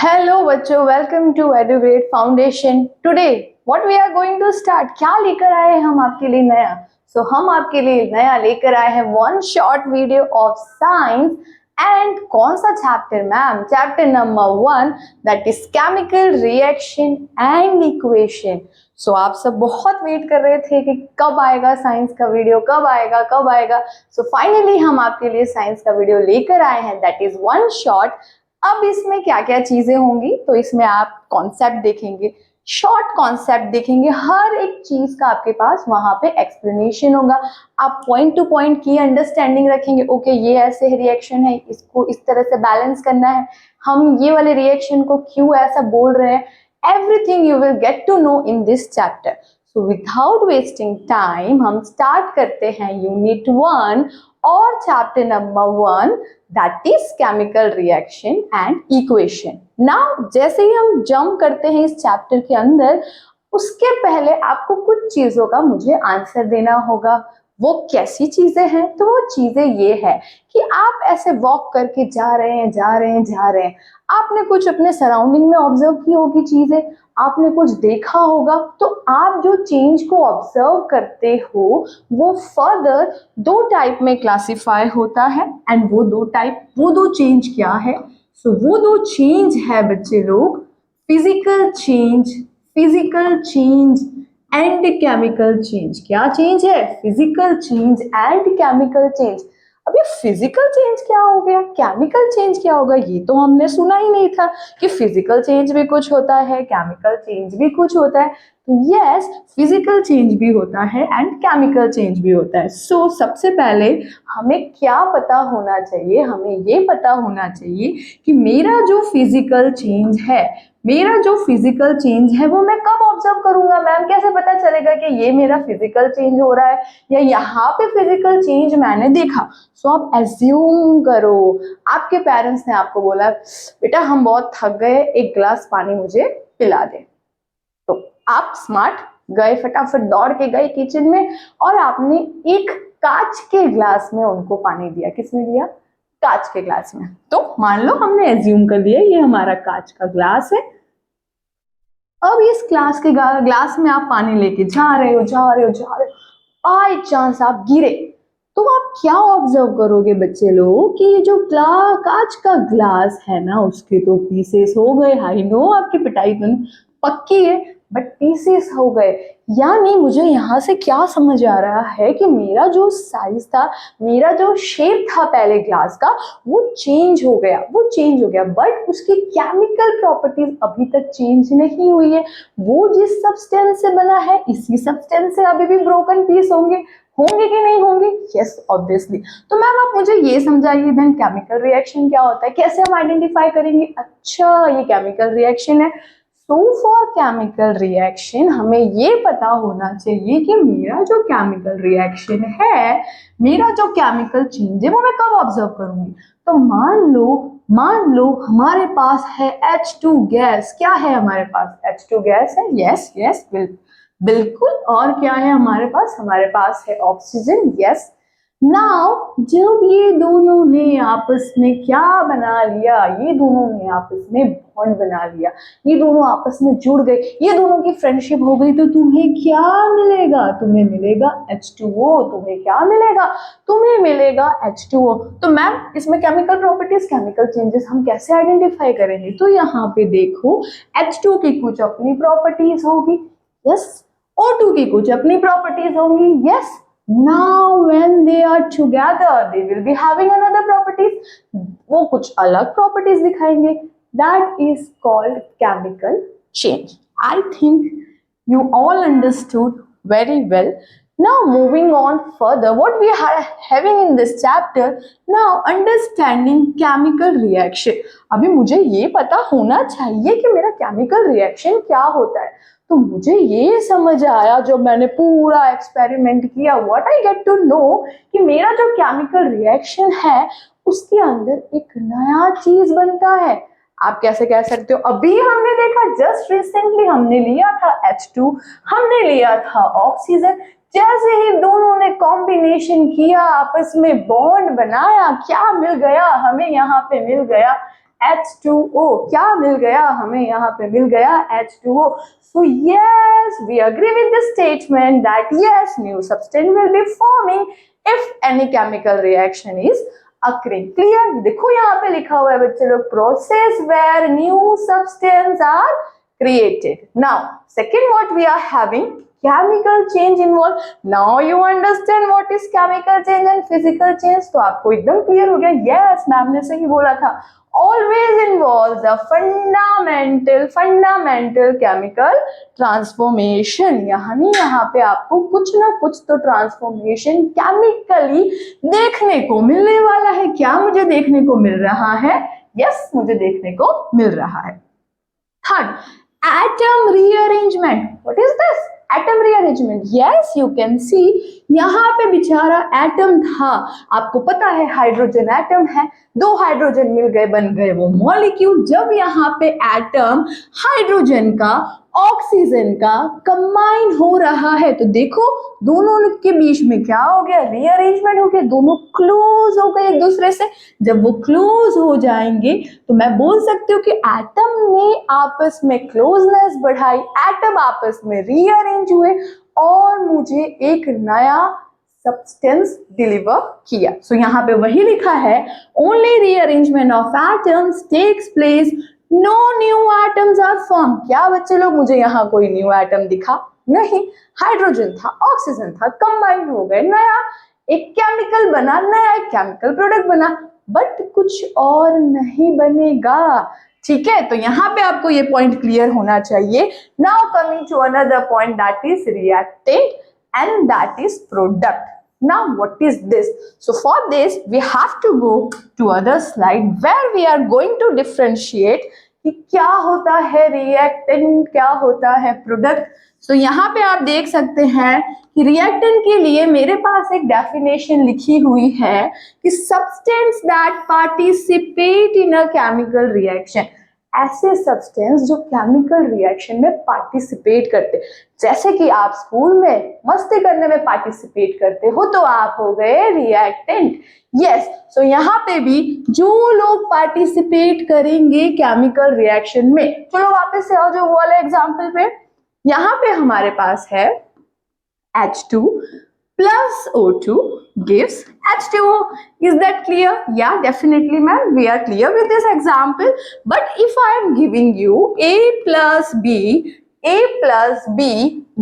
Hello बच्चों, welcome to Edugrade foundation. Today what we are going to start, क्या लेकर आए हैं हम आपके लिए नया। हम आपके लिए नया लेकर आए हैं one short video of science. And कौन सा chapter ma'am? Chapter number 1, that is chemical reaction and equation. आप सब बहुत वेट कर रहे थे कि कब आएगा साइंस का वीडियो, कब आएगा। फाइनली हम आपके लिए साइंस का वीडियो लेकर आए हैं, दैट इज वन शॉट। अब इसमें क्या क्या चीजें होंगी, तो इसमें आप कॉन्सेप्ट देखेंगे, शॉर्ट कॉन्सेप्ट देखेंगे, हर एक चीज का आपके पास वहां पे एक्सप्लेनेशन होगा। आप पॉइंट टू पॉइंट की अंडरस्टैंडिंग रखेंगे। ओके, ये ऐसे रिएक्शन है, इसको इस तरह से बैलेंस करना है, हम ये वाले रिएक्शन को क्यों ऐसा बोल रहे हैं। Everything you will get to know in this chapter. Without wasting time हम स्टार्ट करते हैं यूनिट 1 और chapter number 1, that is chemical reaction and equation. Now जैसे ही हम जंप करते हैं इस चैप्टर के अंदर, उसके पहले आपको कुछ चीजों का मुझे आंसर देना होगा। वो कैसी चीजें हैं? तो वो चीजें ये है कि आप ऐसे वॉक करके जा रहे हैं, आपने कुछ अपने सराउंडिंग में ऑब्जर्व की होगी चीजें, आपने कुछ देखा होगा। तो आप जो चेंज को ऑब्जर्व करते हो वो फर्दर दो टाइप में क्लासिफाई होता है। एंड वो दो चेंज क्या है? वो दो चेंज है बच्चे लोग, physical change and chemical change. क्या चेंज है? Physical change and chemical change. अब ये फिजिकल चेंज क्या हो गया, केमिकल चेंज क्या होगा? ये तो हमने सुना ही नहीं था कि फिजिकल चेंज भी कुछ होता है, केमिकल चेंज भी कुछ होता है। तो यस, फिजिकल चेंज भी होता है एंड केमिकल चेंज भी होता है। सबसे पहले हमें क्या पता होना चाहिए? हमें ये पता होना चाहिए कि मेरा जो फिजिकल चेंज है वो मैं कब ऑब्जर्व करूंगा। मैम कैसे पता चलेगा कि ये मेरा फिजिकल चेंज हो रहा है या यहाँ पे फिजिकल चेंज मैंने देखा? आप एज्यूम करो, आपके पेरेंट्स ने आपको बोला बेटा हम बहुत थक गए, एक गिलास पानी मुझे पिला दे। तो आप स्मार्ट गए, फटाफट दौड़ के गए किचन में और आपने एक कांच के ग्लास में उनको पानी दिया। किसने दिया? कांच के ग्लास में। तो मान लो हमने एज्यूम कर दिया ये हमारा कांच का ग्लास है। अब इस ग्लास में आप पानी लेके जा रहे हो, बाय चांस आप गिरे, तो आप क्या ऑब्जर्व करोगे बच्चे लोग कि ये जो कांच का ग्लास है ना, उसके तो पीसेस हो गए। आई नो आपकी पिटाई तो पक्की है, बट पीसेस हो गए। यानी मुझे यहाँ से क्या समझ आ रहा है कि मेरा जो साइज था, मेरा जो शेप था पहले ग्लास का, वो चेंज हो गया, बट उसकी केमिकल प्रॉपर्टीज अभी तक चेंज नहीं हुई है। वो जिस सब्सटेंस से बना है, इसी सब्सटेंस से अभी भी ब्रोकन पीस होंगे कि नहीं होंगे? Yes, obviously. तो मैम आप मुझे ये समझाइए देन केमिकल रिएक्शन क्या होता है, कैसे हम आइडेंटिफाई करेंगे? अच्छा, ये केमिकल रिएक्शन है। फॉर केमिकल रिएक्शन हमें ये पता होना चाहिए कि मेरा जो केमिकल रिएक्शन है, मेरा जो केमिकल चेंज है, वो मैं कब ऑब्जर्व करूंगी? तो मान लो हमारे पास है H2 गैस। क्या है हमारे पास? H2 गैस है। यस, बिल्कुल। और क्या है हमारे पास है ऑक्सीजन। यस। नाउ जब ये दोनों ने आपस में क्या बना लिया? ये दोनों ने आपस में बॉन्ड बना लिया, ये दोनों आपस में जुड़ गए, ये दोनों की फ्रेंडशिप हो गई। तो तुम्हें क्या मिलेगा? तुम्हें मिलेगा H2O। तुम्हें क्या मिलेगा? तुम्हें मिलेगा H2O। तो मैम इसमें केमिकल प्रॉपर्टीज, केमिकल चेंजेस हम कैसे आइडेंटिफाई करेंगे? तो यहाँ पे देखो, H2 की कुछ अपनी प्रॉपर्टीज होगी, यस। O2 की कुछ अपनी प्रॉपर्टीज होंगी, yes. Now when they are together they will be having another properties, वो कुछ अलग प्रॉपर्टीज दिखाएंगे। That is called chemical change. I think you all understood very well. Now moving on further, what we are having in this chapter, now understanding chemical reaction. अभी मुझे ये पता होना चाहिए कि मेरा chemical reaction क्या होता है। तो मुझे ये समझ आया जब मैंने पूरा एक्सपेरिमेंट किया, what I get to know कि मेरा जो केमिकल रिएक्शन है उसके अंदर एक नया चीज बनता है। आप कैसे कह सकते हो? अभी हमने देखा, जस्ट रिसेंटली हमने लिया था H2, हमने लिया था ऑक्सीजन। जैसे ही दोनों ने कॉम्बिनेशन किया, आपस में बॉन्ड बनाया, क्या मिल गया हमें? यहाँ पे मिल गया H2O, क्या मिल गया हमें यहाँ पे, मिल गया H2O. So yes, we agree with the statement that yes, new substance will be forming if any chemical reaction is occurring. Clear? देखो यहाँ पे लिखा हुआ है बच्चे लोग, process where new substance are created. Now second what we are having, chemical change involved. Now you understand what is chemical change and physical change. तो आपको एकदम क्लियर हो गया. Yes, मैम ने सही बोला था. Always involves a fundamental chemical transformation. यानी यहाँ पे आपको कुछ ना कुछ तो ट्रांसफॉर्मेशन केमिकली देखने को मिलने वाला है. क्या मुझे देखने को मिल रहा है? यस, मुझे देखने को मिल रहा है. Third, atom rearrangement. What is this? Atom rearrangement. Yes, you can see यहाँ पे बेचारा एटम था. आपको पता है हाइड्रोजन एटम है, दो हाइड्रोजन मिल गए, बन गए वो मॉलिक्यूल. जब यहाँ पे एटम हाइड्रोजन का ऑक्सीजन का कंबाइन हो रहा है तो देखो दोनों के बीच में क्या हो गया, रीअरेंजमेंट हो गया, दोनों क्लोज हो गए एक दूसरे से. जब वो क्लोज हो जाएंगे तो मैं बोल सकती हूँ कि एटम ने आपस में क्लोजनेस बढ़ाई, एटम आपस में रीअरेंज हुए और मुझे एक नया सब्सटेंस डिलीवर किया. सो यहाँ पे वही लिखा है, only rearrangement of atoms takes place, no new atoms are form. क्या बच्चे लोग, मुझे यहाँ कोई न्यू एटम दिखा नहीं. हाइड्रोजन था, ऑक्सीजन था, कंबाइन हो गए, नया एक केमिकल बना, नया एक केमिकल प्रोडक्ट बना, बट कुछ और नहीं बनेगा. ठीक है, तो यहाँ पे आपको ये पॉइंट क्लियर होना चाहिए. Now coming to another point, that is reactant and that is product. Now what is this? So for this we have to go to other slide where we are going to differentiate कि क्या होता है reactant, क्या होता है product. So यहाँ पे आप देख सकते हैं कि reactant के लिए मेरे पास एक definition लिखी हुई है कि substance that participate in a chemical reaction. ऐसे सब्सटेंस जो केमिकल रिएक्शन में पार्टिसिपेट करते, जैसे कि आप स्कूल में मस्ती करने में पार्टिसिपेट करते हो तो आप हो गए रिएक्टेंट. यस, सो यहाँ पे भी जो लोग पार्टिसिपेट करेंगे केमिकल रिएक्शन में, चलो वापस से आओ जो वो वाले एग्जांपल पे. यहाँ पे हमारे पास है H2 plus O2 gives H2O. Is that clear? Yeah, definitely ma'am, we are clear with this example. But if I am giving you A plus B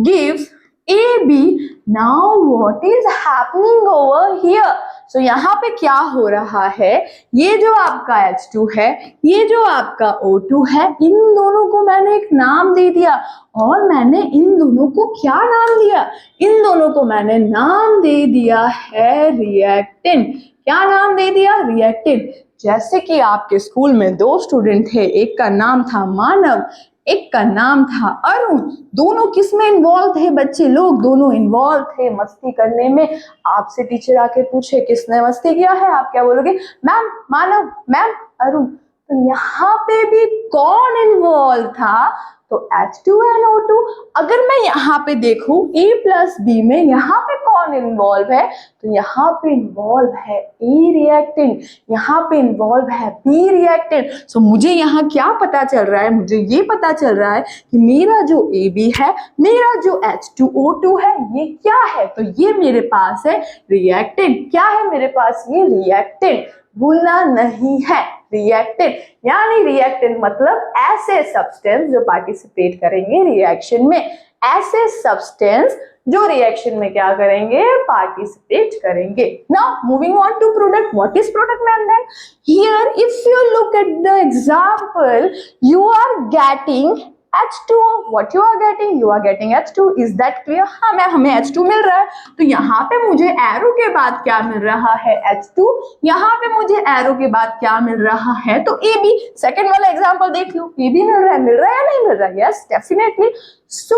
gives AB, now what is happening over here? So यहाँ पे क्या हो रहा है, ये जो आपका H2 है, ये जो आपका O2 है, इन दोनों को मैंने एक नाम दे दिया. और मैंने इन दोनों को क्या नाम दिया, इन दोनों को मैंने नाम दे दिया है रिएक्टेंट. क्या नाम दे दिया, रिएक्टेंट. जैसे कि आपके स्कूल में दो स्टूडेंट थे, एक का नाम था मानव, एक का नाम था अरुण. दोनों किस में इन्वॉल्व थे बच्चे लोग, दोनों इन्वॉल्व थे मस्ती करने में. आपसे टीचर आके पूछे किसने मस्ती किया है, आप क्या बोलोगे, मैम मानव, मैम अरुण. तो यहाँ पे भी कौन इन्वॉल्व था, तो H2NO2. अगर मैं यहाँ पे देखूं A प्लस B में यहाँ पे कौन इन्वॉल्व है, तो यहाँ पे इन्वॉल्व है A रिएक्टेंट, यहाँ पे इन्वॉल्व है B रिएक्टेंट. सो मुझे यहाँ क्या पता चल रहा है, मुझे ये पता चल रहा है कि मेरा जो AB है, मेरा जो H2O2 है, ये क्या है, तो ये मेरे पास है रिएक्टेंट. क्या है मेरे पास, ये रिएक्टेंट, भूलना नहीं है. रिएक्टेंट यानी रिएक्टेंट मतलब ऐसे सब्सटेंस जो पार्टिसिपेट करेंगे रिएक्शन में, ऐसे सब्सटेंस जो रिएक्शन में क्या करेंगे, पार्टिसिपेट करेंगे. Now moving on to product. What is product ma'am then? Here if you look at the example, you are getting H2O. What you are getting? You are getting H2. Is that clear? हाँ ma'am, हमें H2 मिल रहा है. तो यहाँ पे मुझे arrow के बाद क्या मिल रहा है, H2. यहाँ पे मुझे एरो के बाद क्या मिल रहा है, तो AB. सेकंड वाला एग्जांपल देख लो, AB मिल रहा है या नहीं मिल रहा है? Yes, definitely. सो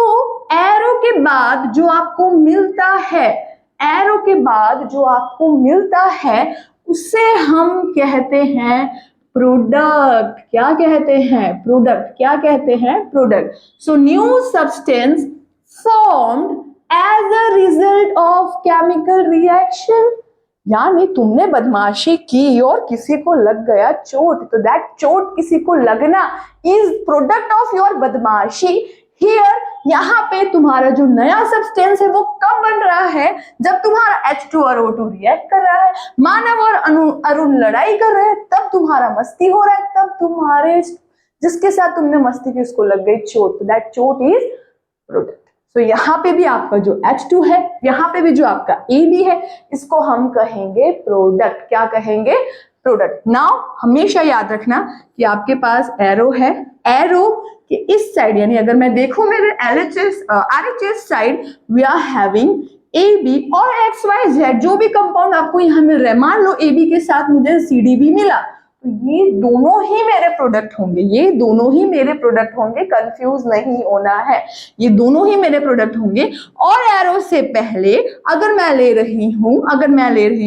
एरो के बाद जो आपको मिलता है, एरो के बाद जो आपको मिलता है उसे हम कहते हैं प्रोडक्ट. क्या कहते हैं, प्रोडक्ट. क्या कहते हैं, product. So new substance formed as a result of chemical reaction. यानी तुमने बदमाशी की और किसी को लग गया चोट, तो दैट चोट किसी को लगना इज प्रोडक्ट ऑफ योर बदमाशी। हियर यहाँ पे तुम्हारा जो नया सब्सटेंस है वो कब बन रहा है, जब तुम्हारा H2 और O2 रिएक्ट कर रहा है, मानव और अरुण लड़ाई कर रहे हैं, तब तुम्हारा मस्ती हो रहा है, तब तुम्हारे जिसके साथ तुमने मस्ती की उसको लग गई चोट, दैट चोट इज प्रोडक्ट। तो यहाँ पे भी आपका जो H2 है, यहाँ पे भी जो आपका AB है, इसको हम कहेंगे प्रोडक्ट। क्या कहेंगे? प्रोडक्ट। नाउ हमेशा याद रखना कि आपके पास एरो है, एरो कि इस साइड यानी अगर मैं देखूं मेरे RHS side, we are having AB और XYZ जो भी कंपाउंड आपको यहाँ मिल रहा है, मान लो AB के साथ मुझे CD भी मिला, तो ये दोनों ही मेरे प्रोडक्ट होंगे, ये दोनों ही मेरे प्रोडक्ट होंगे, कंफ्यूज नहीं होना है, ये दोनों ही मेरे प्रोडक्ट होंगे। और एरो से पहले अगर मैं ले रही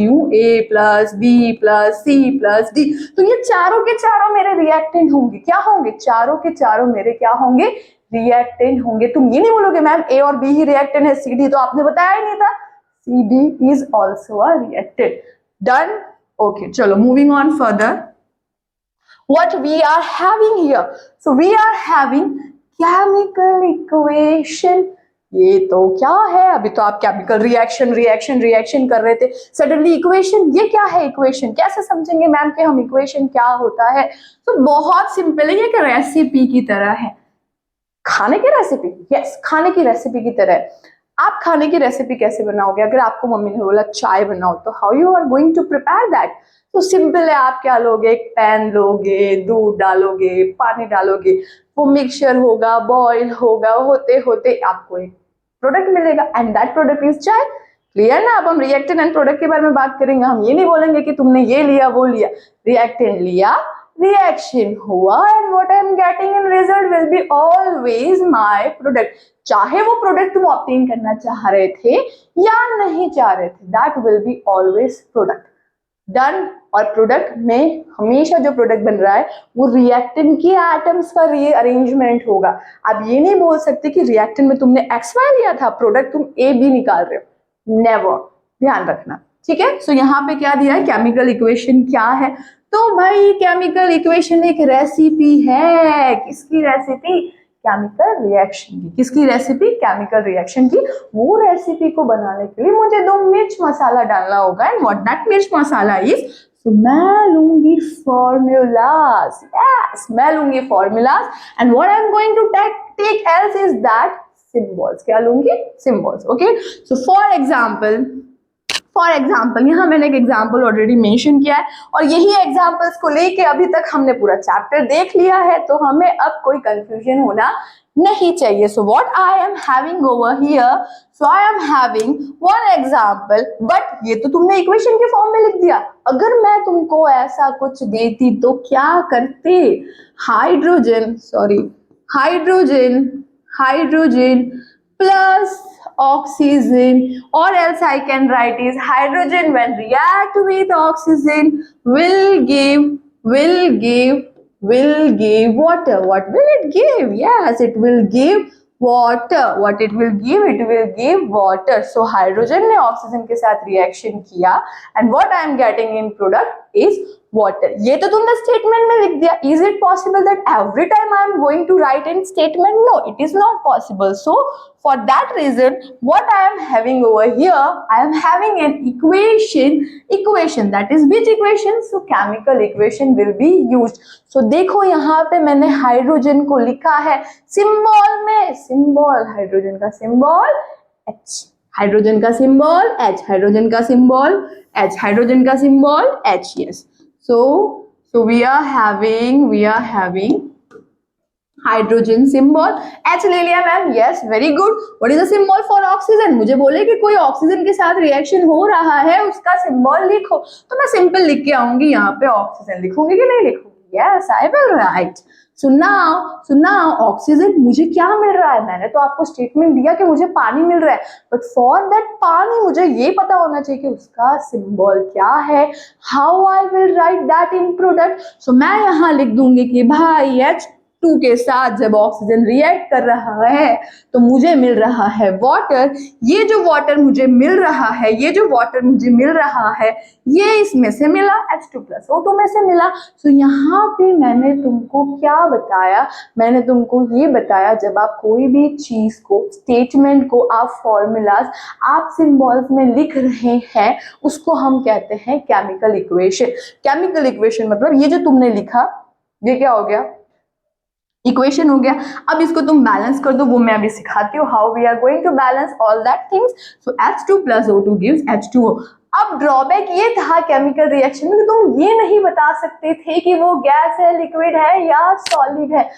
हूं A plus B plus C plus D, तो ये चारों के चारों मेरे रिएक्टेंट होंगे। क्या होंगे? चारों के चारों मेरे क्या होंगे? रिएक्टेंट होंगे। तुम ये नहीं बोलोगे मैम A और B ही रिएक्टेंट है, CD तो आपने बताया ही नहीं था। CD is also a reactant. Done? Okay, चलो moving on further. What we are having here? So we are having chemical equation. ये तो क्या है? अभी तो आप केमिकल रिएक्शन कर रहे थे, सडनली इक्वेशन। ये क्या है इक्वेशन? कैसे समझेंगे मैम कि हम इक्वेशन क्या होता है? तो बहुत सिंपल है, ये एक रेसिपी की तरह है। खाने की रेसिपी? यस, खाने की रेसिपी की तरह है। आप खाने की रेसिपी कैसे बनाओगे? अगर आपको मम्मी ने बोला चाय बनाओ, तो how you are going to prepare that? तो सिंपल है, आप क्या लोगे? एक पैन लोगे, दूध डालोगे, पानी डालोगे, वो मिक्सचर होगा, बॉईल होगा, होते होते आपको एक प्रोडक्ट मिलेगा, एंड दैट प्रोडक्ट इज चाय। क्लियर ना? अब हम रिएक्टेंट एंड प्रोडक्ट के बारे में बात करेंगे। हम ये नहीं बोलेंगे कि तुमने ये लिया वो लिया, रिएक्टेंट लिया, रिएक्शन हुआ, and what I am getting in result will be always my product. चाहे वो प्रोडक्ट तुम ऑब्टेन करना चाह रहे थे या नहीं चाह रहे थे, that will be always product. Done? और प्रोडक्ट में हमेशा जो प्रोडक्ट बन रहा है वो रिएक्टेंट की एटम्स का रीअरेंजमेंट होगा। आप ये नहीं बोल सकते कि रिएक्टेंट में तुमने XY लिया था, प्रोडक्ट तुम AB निकाल रहे हो। नेवर, ध्यान रखना, ठीक है? सो यहाँ पे क्या दिया है? केमिकल इक्वेशन क्या है? तो भाई केमिकल इक्वेशन एक रेसिपी है। किसकी रेसिपी? केमिकल रिएक्शन की। किसकी रेसिपी? केमिकल रिएक्शन की। वो रेसिपी को बनाने के लिए मुझे 2 मिर्च मसाला डालना होगा, एंड व्हाट दैट मिर्च मसाला इज, तो मैं लूंगी फॉर्मूलाज। यस, मैं लूंगी formulas, and what I am going to take else is that symbols. क्या लूंगी? Symbols. Okay, so for example यहाँ मैंने एक एग्जाम्पल ऑलरेडी मेंशन किया है, और यही एग्जाम्पल्स को लेके अभी तक हमने पूरा चैप्टर देख लिया है, तो हमें अब कोई कंफ्यूजन होना नहीं चाहिए। So what I am having over here, so I am having one example, but ये तो तुमने इक्वेशन के फॉर्म में लिख दिया। अगर मैं तुमको ऐसा कुछ देती तो क्या करते? Hydrogen plus oxygen, or else I can write is hydrogen when react with oxygen will give water. What will it give? Yes, it will give water. What it will give? It will give water. So hydrogen ने oxygen के साथ reaction किया, and what I am getting in product is water. ये तो तुमने statement में लिख दिया. Is it possible that every time I am going to write in statement? No, it is not possible. So for that reason, what I am having over here, I am having an equation. That is which equation? So chemical equation will be used. So देखो यहाँ पे मैंने hydrogen को लिखा है symbol में, symbol hydrogen का symbol H, hydrogen का सिंबल H, हाइड्रोजन का सिंबल H, हाइड्रोजन का symbol H. Yes. So we are having hydrogen symbol H ले लिया ma'am. Yes, very good. What is the symbol for oxygen? मुझे बोले कि कोई ऑक्सीजन के साथ रिएक्शन हो रहा है, उसका सिंबल लिखो, तो मैं सिंपल लिख के आऊंगी यहाँ पे. ऑक्सीजन लिखूंगी कि नहीं लिखूंगी? Yes, I will right. So now oxygen मुझे क्या मिल रहा है? मैंने तो आपको स्टेटमेंट दिया कि मुझे पानी मिल रहा है, बट फॉर दैट पानी मुझे ये पता होना चाहिए कि उसका सिंबल क्या है. How I will write that in product? So मैं यहाँ लिख दूंगी कि भाई H H2 के साथ जब ऑक्सीजन रिएक्ट कर रहा है तो मुझे मिल रहा है वाटर। ये जो वाटर मुझे मिल रहा है, ये इसमें से मिला, H2 प्लस O2 में से मिला। सो यहाँ पे मैंने तुमको क्या बताया, मैंने तुमको ये बताया जब आप कोई भी चीज को, स्टेटमेंट को आप फॉर्मूलाज, आप सिंबल्स में लिख रहे हैं, उसको हम कहते हैं केमिकल इक्वेशन। केमिकल इक्वेशन मतलब ये जो तुमने लिखा, ये क्या हो गया, इक्वेशन हो गया। अब इसको तुम बैलेंस कर दो, वो मैं अभी सिखाती हूँ how we are going to balance all that things. So H2 plus O2 gives H2O। अब ड्रॉबैक ये था केमिकल रिएक्शन में कि तुम ये नहीं बता सकते थे कि वो गैस है, लिक्विड है या सॉलिड है,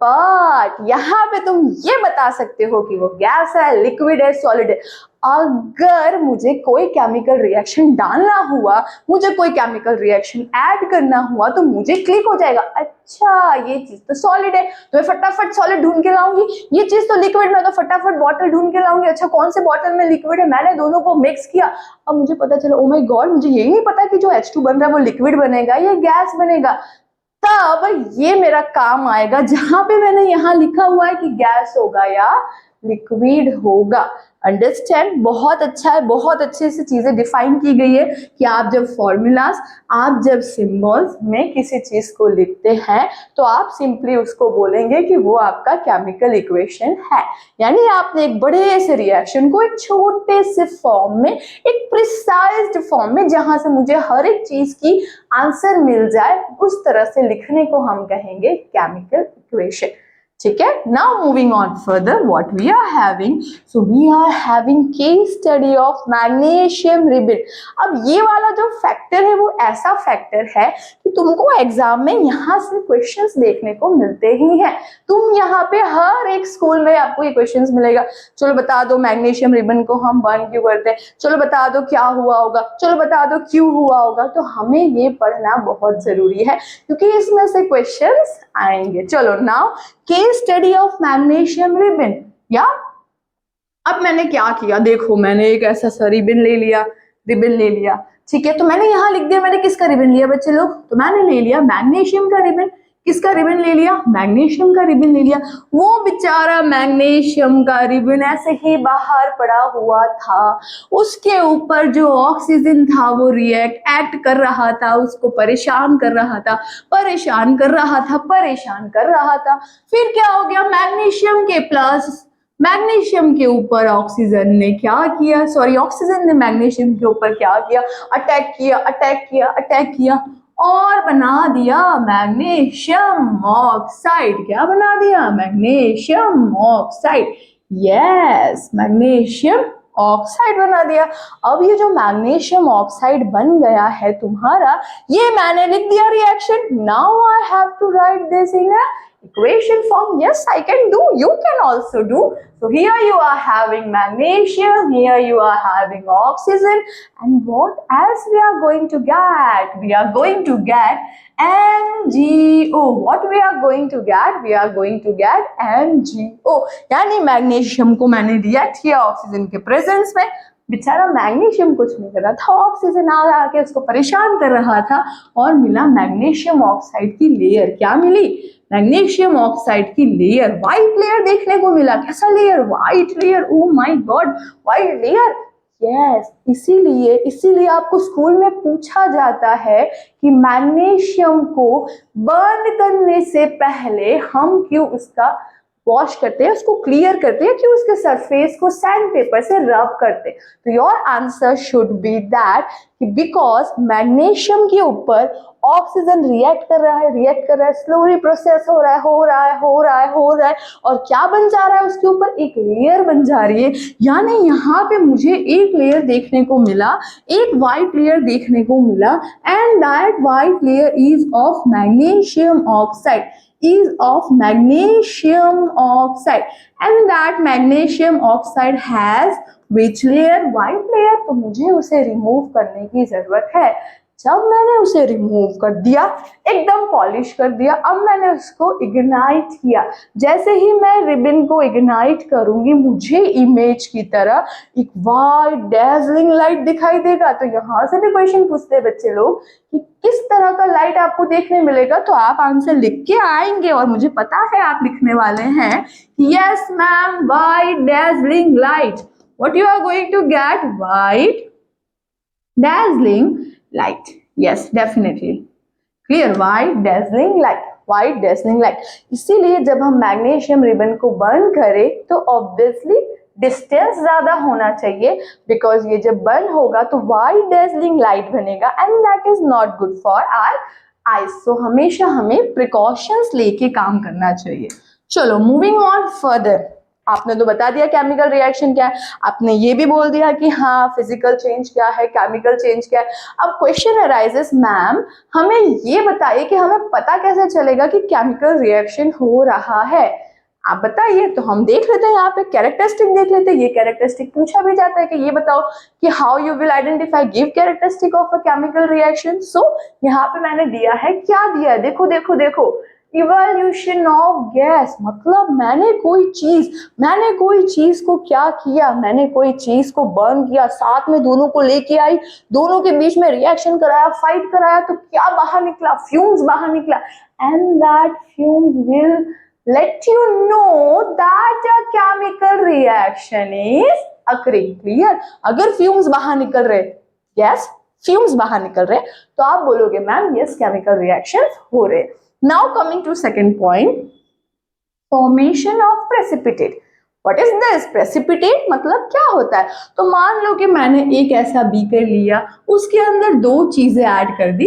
बट यहाँ पे तुम ये बता सकते हो कि वो गैस है, लिक्विड है, सॉलिड है। अगर मुझे कोई केमिकल रिएक्शन डालना हुआ, मुझे कोई केमिकल रिएक्शन ऐड करना हुआ, तो मुझे क्लिक हो जाएगा, अच्छा ये चीज तो सॉलिड है तो मैं फटाफट सॉलिड ढूंढ के लाऊंगी, ये चीज तो लिक्विड में तो फटाफट बॉटल ढूंढ के लाऊंगी, अच्छा कौन से बॉटल में लिक्विड है, मैंने दोनों को मिक्स किया, अब मुझे पता चला ओ माय गॉड, मुझे यही नहीं पता कि जो H2 बन रहा है वो लिक्विड बनेगा या गैस बनेगा। तब ये मेरा काम आएगा जहां पे मैंने यहाँ लिखा हुआ है कि गैस होगा या लिक्विड होगा। अंडरस्टैंड, बहुत अच्छा है, बहुत अच्छे से चीजें डिफाइन की गई है कि आप जब फॉर्मूलाज, आप जब सिंबल्स में किसी चीज को लिखते हैं तो आप सिंपली उसको बोलेंगे कि वो आपका केमिकल इक्वेशन है। यानी आपने एक बड़े से रिएक्शन को एक छोटे से फॉर्म में, एक प्रिसाइज्ड फॉर्म में, जहां से मुझे हर एक चीज की आंसर मिल जाए, उस तरह से लिखने को हम कहेंगे केमिकल इक्वेशन। ठीक है, now moving on further, what we are having, so we are having case study of magnesium ribbon. अब ये वाला जो फैक्टर है वो ऐसा फैक्टर है कि तुमको एग्जाम में यहाँ से क्वेश्चंस देखने को मिलते ही हैं। तुम यहाँ पे हर एक स्कूल में आपको ये क्वेश्चंस मिलेगा, चलो बता दो मैग्नीशियम रिबन को हम बर्न क्यों करते हैं, चलो बता दो क्या हुआ होगा, चलो बता दो क्यों हुआ होगा। तो हमें ये पढ़ना बहुत जरूरी है क्योंकि इसमें से क्वेश्चंस आएंगे। चलो now case study of magnesium ribbon. या अब मैंने क्या किया, देखो मैंने एक ऐसा सा रिबन ले लिया, ठीक है, तो मैंने यहाँ लिख दिया मैंने किसका रिबन लिया बच्चे लोग, तो मैंने ले लिया मैग्नीशियम का रिबन। किसका रिबन ले लिया, मैग्नीशियम का रिबन ले लिया। वो बेचारा मैग्नीशियम का रिबन ऐसे ही बाहर पड़ा हुआ था, उसके ऊपर जो ऑक्सीजन था वो एक्ट कर रहा था, उसको परेशान कर रहा था। फिर क्या हो गया, मैग्नीशियम के ऊपर ऑक्सीजन ने क्या किया, ऑक्सीजन ने मैग्नीशियम के ऊपर क्या किया, अटैक किया और बना दिया मैग्नीशियम ऑक्साइड। क्या बना दिया, magnesium oxide. Yes, magnesium oxide बना दिया। अब ये जो मैग्नीशियम ऑक्साइड बन गया है तुम्हारा, ये मैंने लिख दिया reaction. Now I have to write this in a equation form. Yes, I can do, you can also do. So here you are having magnesium, here you are having oxygen, and what else we are going to get, we are going to get MgO. What we are going to get, we are going to get MgO। यानी magnesium को मैंने react किया oxygen के presence में, बेचारा magnesium कुछ नहीं कर रहा था, ऑक्सीजन आके उसको परेशान कर रहा था और मिला मैग्नीशियम ऑक्साइड की लेयर। क्या मिली, मैग्नीशियम ऑक्साइड की लेयर, व्हाइट लेयर देखने को मिला। कैसा layer, white layer, oh my God, white layer. Yes, इसीलिए आपको स्कूल में पूछा जाता है कि मैग्नीशियम को बर्न करने से पहले हम क्यों उसका वॉश करते हैं, उसको क्लियर करते हैं, कि उसके सरफेस को सैंड पेपर से रब करते हैं। तो your answer should be that कि बिकॉज मैग्नीशियम के ऊपर ऑक्सीजन रिएक्ट कर रहा है, स्लोली प्रोसेस हो रहा है और क्या बन जा रहा है, उसके ऊपर एक लेयर बन जा रही है। यानी यहाँ पे मुझे एक लेयर देखने को मिला, एक व्हाइट लेयर देखने को मिला, and that white layer is of magnesium oxide, and that magnesium oxide has which layer, white layer। तो मुझे उसे रिमूव करने की जरूरत है। जब मैंने उसे रिमूव कर दिया, एकदम पॉलिश कर दिया, अब मैंने उसको इग्नाइट किया। जैसे ही मैं रिबन को इग्नाइट करूंगी, मुझे इमेज की तरह एक वाइट डैज़लिंग लाइट दिखाई देगा। तो यहाँ से भी क्वेश्चन पूछते हैं बच्चे लोग कि किस तरह का लाइट आपको देखने मिलेगा, तो आप आंसर लिख के आएंगे और मुझे पता है आप लिखने वाले हैं, yes ma'am, white dazzling light. What you are going to get? White dazzling light. Yes, definitely. Clear? White dazzling light. White dazzling light. इसीलिए जब हम मैग्नीशियम रिबन को बर्न करें तो ऑब्वियसली डिस्टेंस ज्यादा होना चाहिए, बिकॉज ये जब बर्न होगा तो वाइट डेजलिंग लाइट बनेगा and that is not good for our eyes. So हमेशा हमें प्रिकॉशंस लेके काम करना चाहिए। चलो मूविंग ऑन फर्दर। आपने तो बता दिया केमिकल रिएक्शन क्या है, आपने ये भी बोल दिया कि हाँ फिजिकल चेंज क्या है, केमिकल चेंज क्या है। अब क्वेश्चन अराइजेस, मैम हमें ये बताइए कि हमें पता कैसे चलेगा कि केमिकल रिएक्शन हो रहा है, आप बताइए। तो हम देख लेते हैं, यहाँ पे कैरेक्टरिस्टिक देख लेते हैं। ये कैरेक्टरिस्टिक पूछा भी जाता है कि ये बताओ कि how you will identify, give characteristic of a chemical reaction. So यहाँ पे मैंने दिया है, क्या दिया है, देखो देखो देखो, इवोल्यूशन ऑफ गैस। मतलब मैंने कोई चीज को क्या किया, मैंने कोई चीज को बर्न किया, साथ में दोनों को लेके आई, दोनों के बीच में रिएक्शन कराया, फाइट कराया, तो क्या बाहर निकला, फ्यूम्स बाहर निकला। And that fumes will let you know that a chemical reaction is occurring. Clear? अगर फ्यूम्स बाहर निकल रहे, yes, फ्यूम्स बाहर निकल रहे, तो आप बोलोगे मैम यस केमिकल रिएक्शन हो रहे। Now coming to second point, formation of precipitate. What is this? Precipitate मतलब क्या होता है? तो मान लो कि मैंने एक ऐसा बीकर लिया, उसके अंदर दो चीजें ऐड कर दी,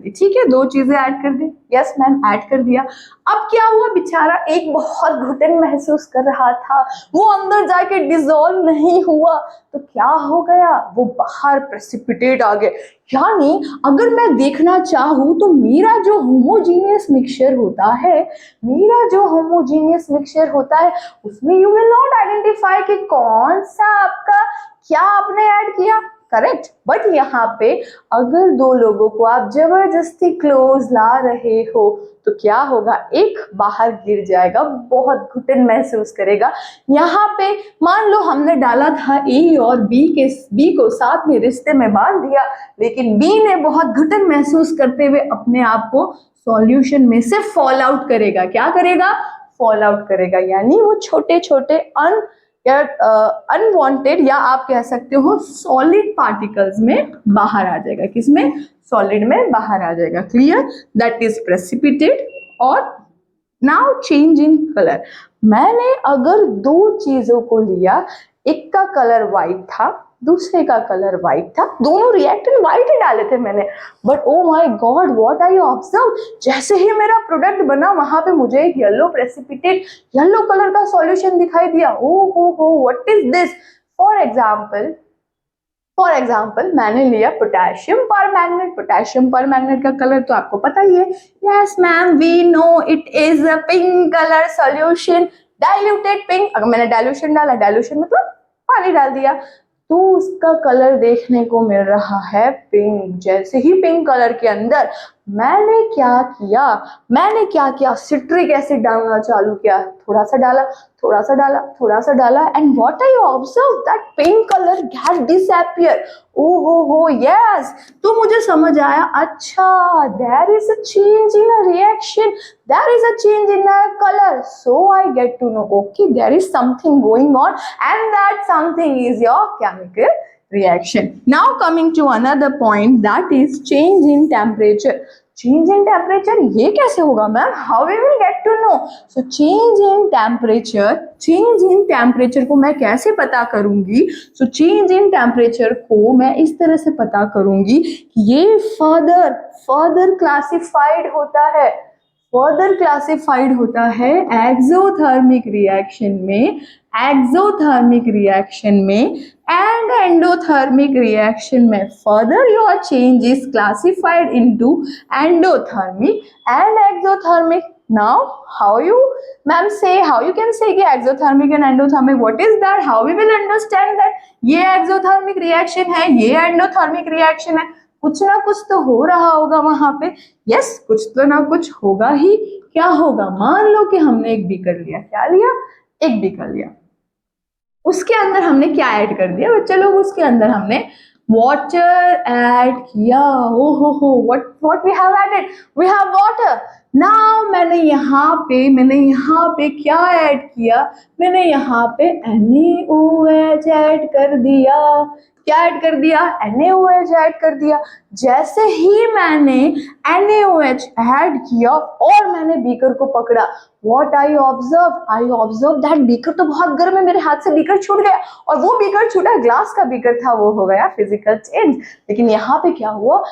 ठीक है, दो चीजें ऐड कर दी, यस मैम ऐड कर दिया। अब क्या हुआ, बेचारा एक बहुत घुटन महसूस कर रहा था, वो अंदर जाके डिसॉल्व नहीं हुआ, तो क्या हो गया, वो बाहर प्रेसिपिटेट आ गए। यानी अगर मैं देखना चाहूं तो मेरा जो होमोजीनियस मिक्सचर होता है उसमें यू विल नॉट आइडेंटिफाई कि कौन सा आपका क्या आपने ऐड किया, करेक्ट। बट यहाँ पे अगर दो लोगों को आप जबरदस्ती क्लोज ला रहे हो तो क्या होगा, एक बाहर गिर जाएगा, बहुत घुटन महसूस करेगा। यहाँ पे मान लो हमने डाला था ए और बी को साथ में रिश्ते में बांध दिया, लेकिन बी ने बहुत घुटन महसूस करते हुए अपने आप को सॉल्यूशन में से फॉल आउट करेगा। क्या करेगा? फॉल आउट करेगा, यानी वो छोटे छोटे अनवांटेड या आप कह सकते हो सॉलिड पार्टिकल्स में बाहर आ जाएगा। किसमें? सॉलिड में बाहर आ जाएगा। क्लियर? That is precipitate. और नाउ चेंज इन कलर। मैंने अगर दो चीजों को लिया, एक का कलर व्हाइट था, दूसरे का कलर व्हाइट था, दोनों रिएक्टेंट व्हाइट ही डाले थे मैंने, but oh my God what I observe, जैसे ही मेरा प्रोडक्ट बना वहां पे मुझे एक येलो प्रेसिपिटेट, येलो कलर का सॉल्यूशन दिखाई दिया। ओ हो what is this? For example मैंने लिया पोटेशियम परमैंगनेट का कलर तो आपको पता ही है, yes ma'am we know it is a pink colour solution, diluted pink. अगर मैंने डाइल्यूशन डाला, डाइल्यूशन मतलब पानी डाल दिया, तो उसका कलर देखने को मिल रहा है पिंक। जैसे ही पिंक कलर के अंदर मैंने क्या किया, सिट्रिक एसिड डालना चालू किया, थोड़ा सा डाला and what I observe that pink colour get disappear. ओ हो यस, तो मुझे समझ आया, अच्छा there is a change in a reaction, there is a change in a colour, so I get to know okay there is something going on and that something is your chemical reaction. Now coming to another point, that is change in temperature. Change in temperature ये कैसे होगा ma'am? How we will get to know? So change in temperature को मैं कैसे पता करूंगी? So change in temperature को मैं इस तरह से पता करूंगी कि ये further classified होता है एक्सोथर्मिक रिएक्शन में and endothermic reaction में। Further your change is classified into endothermic and exothermic. Now how you can say कि exothermic and endothermic, what is that? How we will understand that ये exothermic reaction है, ये endothermic reaction है? कुछ ना कुछ तो हो रहा होगा वहां पे। यस, कुछ तो ना कुछ होगा ही। क्या होगा? मान लो कि हमने एक बीकर लिया। क्या लिया? एक बीकर लिया। उसके अंदर हमने क्या ऐड कर दिया बच्चे लोग? उसके अंदर हमने वाटर ऐड किया। ओ हो, what we have added? We have water. Now मैंने यहाँ पे क्या ऐड किया? मैंने यहाँ पे NaOH ऐड कर दिया। क्या ऐड कर दिया? NaOH ऐड कर दिया। जैसे ही मैंने NaOH ऐड किया और मैंने बीकर को पकड़ा, what I observe that beaker तो बहुत गर्म है, मेरे हाथ से बीकर छूट गया। और वो बीकर छूटा, ग्लास का बीकर था, वो हो गया फिजिकल चेंज। लेकिन यहाँ पे क्या हुआ?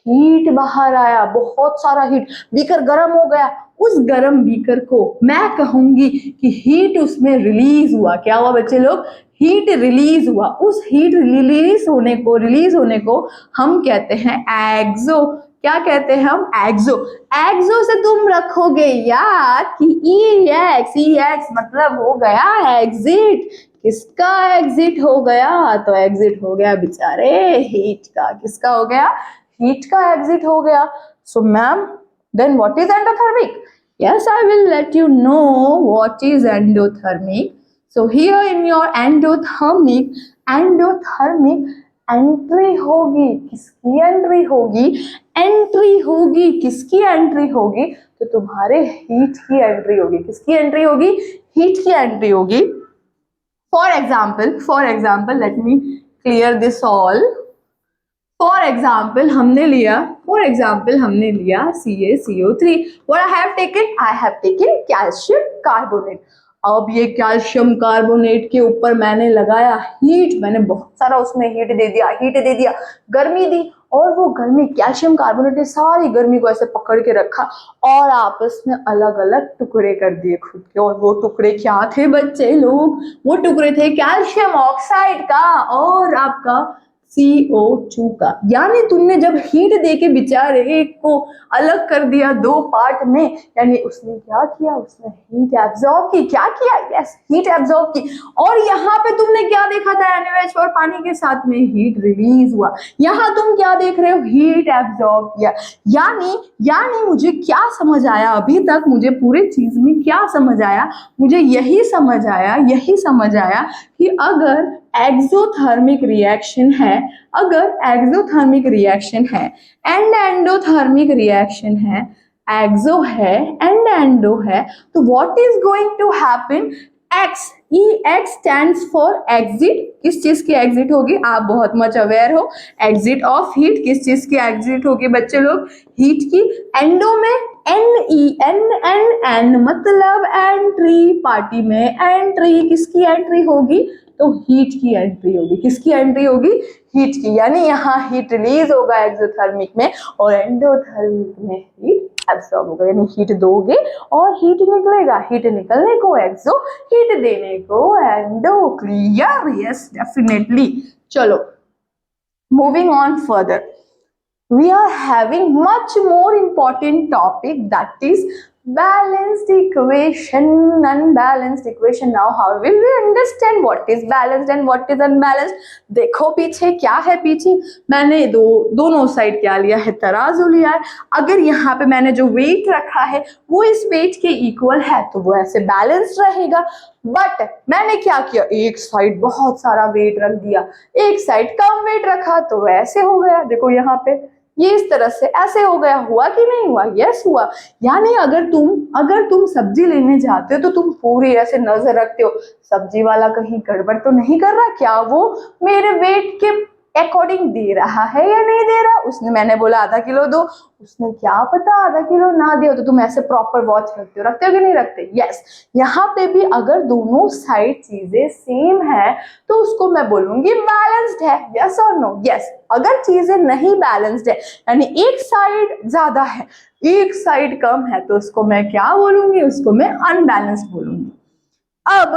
हीट बाहर आया, बहुत सारा हीट। बीकर गर्म हो गया। उस गर्म बीकर को मैं कहूंगी कि हीट उसमें रिलीज हुआ। क्या हुआ बच्चे लोग? हीट रिलीज हुआ। उस हीट रिलीज होने को हम कहते हैं एक्सो। क्या कहते हैं हम? एक्सो। एक्सो से तुम रखोगे याद कि EX मतलब हो गया एग्जिट। किसका एग्जिट हो गया? तो एग्जिट हो गया बेचारे हीट का। किसका हो गया? हीट का एग्जिट हो गया। So ma'am, then what is endothermic? Yes, I will let you know what is endothermic. So here in your endothermic entry होगी। किसकी एंट्री होगी? एंट्री होगी। किसकी एंट्री होगी? तो तुम्हारे हीट की एंट्री होगी। किसकी एंट्री होगी? हीट की एंट्री होगी। For example let me clear this all. For example हमने लिया CaCO3। What I have taken calcium carbonate. अब ये कैल्शियम कार्बोनेट के ऊपर मैंने लगाया हीट। मैंने बहुत सारा उसमें हीट दे दिया, गर्मी दी। और वो गर्मी, कैल्शियम कार्बोनेट ने सारी गर्मी को ऐसे पकड़ के रखा और आपस में अलग अलग टुकड़े कर दिए खुद के। और वो टुकड़े क्या थे बच्चे लोग? वो टुकड़े थे कैल्शियम ऑक्साइड का और आपका CO2 का। यानी तुमने जब हीट देके बेचारे एक को अलग कर दिया दो पार्ट में, यानी उसने क्या किया? उसने हीट एब्जॉर्ब की। क्या किया? यस, हीट एब्जॉर्ब की। और यहाँ पे तुमने क्या देखा था? NaOH और पानी के साथ में हीट रिलीज हुआ। यहाँ तुम क्या देख रहे हो? हीट एब्जॉर्ब किया। यानी मुझे क्या समझ आया अभी तक? मुझे पूरी चीज में क्या समझ आया? मुझे यही समझ आया कि अगर एक्सोथर्मिक रिएक्शन है एंड एंडोथर्मिक रिएक्शन है, एक्सो है एंड एंडो है, तो what is going to happen? EX stands for exit. किस चीज की एग्जिट होगी? आप बहुत मच अवेयर हो, एग्जिट ऑफ हीट। किस चीज की एग्जिट होगी बच्चे लोग? हीट की। एंडो में NEN मतलब एंट्री। पार्टी में एंट्री। किसकी एंट्री होगी? तो हीट की एंट्री होगी। किसकी एंट्री होगी? हीट की। यानी यहाँ हीट रिलीज होगा एक्सोथर्मिक में और एंडोथर्मिक में हीट एब्सॉर्ब होगा। यानी हीट दोगे और हीट निकलेगा। हीट निकलने को एक्सो, हीट देने को एंडो। क्लियर? Yes, definitely. चलो, moving on further, we are having much more important topic, that is balanced equation, unbalanced equation. Now how will we understand what is balanced and what is unbalanced? देखो पीछे क्या है। पीछे मैंने दोनों side क्या लिया है? तराजू लिया है। अगर यहाँ पे मैंने जो वेट रखा है वो इस वेट के इक्वल है तो वो ऐसे बैलेंस्ड रहेगा। बट मैंने क्या किया? एक साइड बहुत सारा वेट रख दिया, एक साइड कम वेट रखा, तो ऐसे हो गया। देखो यहाँ पे ये इस तरह से ऐसे हो गया। हुआ कि नहीं हुआ? यस हुआ। यानी अगर तुम सब्जी लेने जाते हो तो तुम पूरी ऐसे नजर रखते हो सब्जी वाला कहीं गड़बड़ तो नहीं कर रहा, क्या वो मेरे वेट के अकॉर्डिंग दे रहा है या नहीं दे रहा। उसने, मैंने बोला आधा किलो दो, उसने क्या पता आधा किलो ना दे। तो तुम ऐसे प्रॉपर वॉच रखते हो कि नहीं रखते? यस। यहाँ पे भी अगर दोनों साइड चीजें सेम है तो उसको मैं बोलूंगी बैलेंस्ड है। यस और नो? यस। अगर चीजें नहीं बैलेंस्ड है, यानी एक साइड ज्यादा है एक साइड कम है, तो उसको मैं क्या बोलूंगी? उसको मैं अनबैलेंस्ड बोलूंगी। अब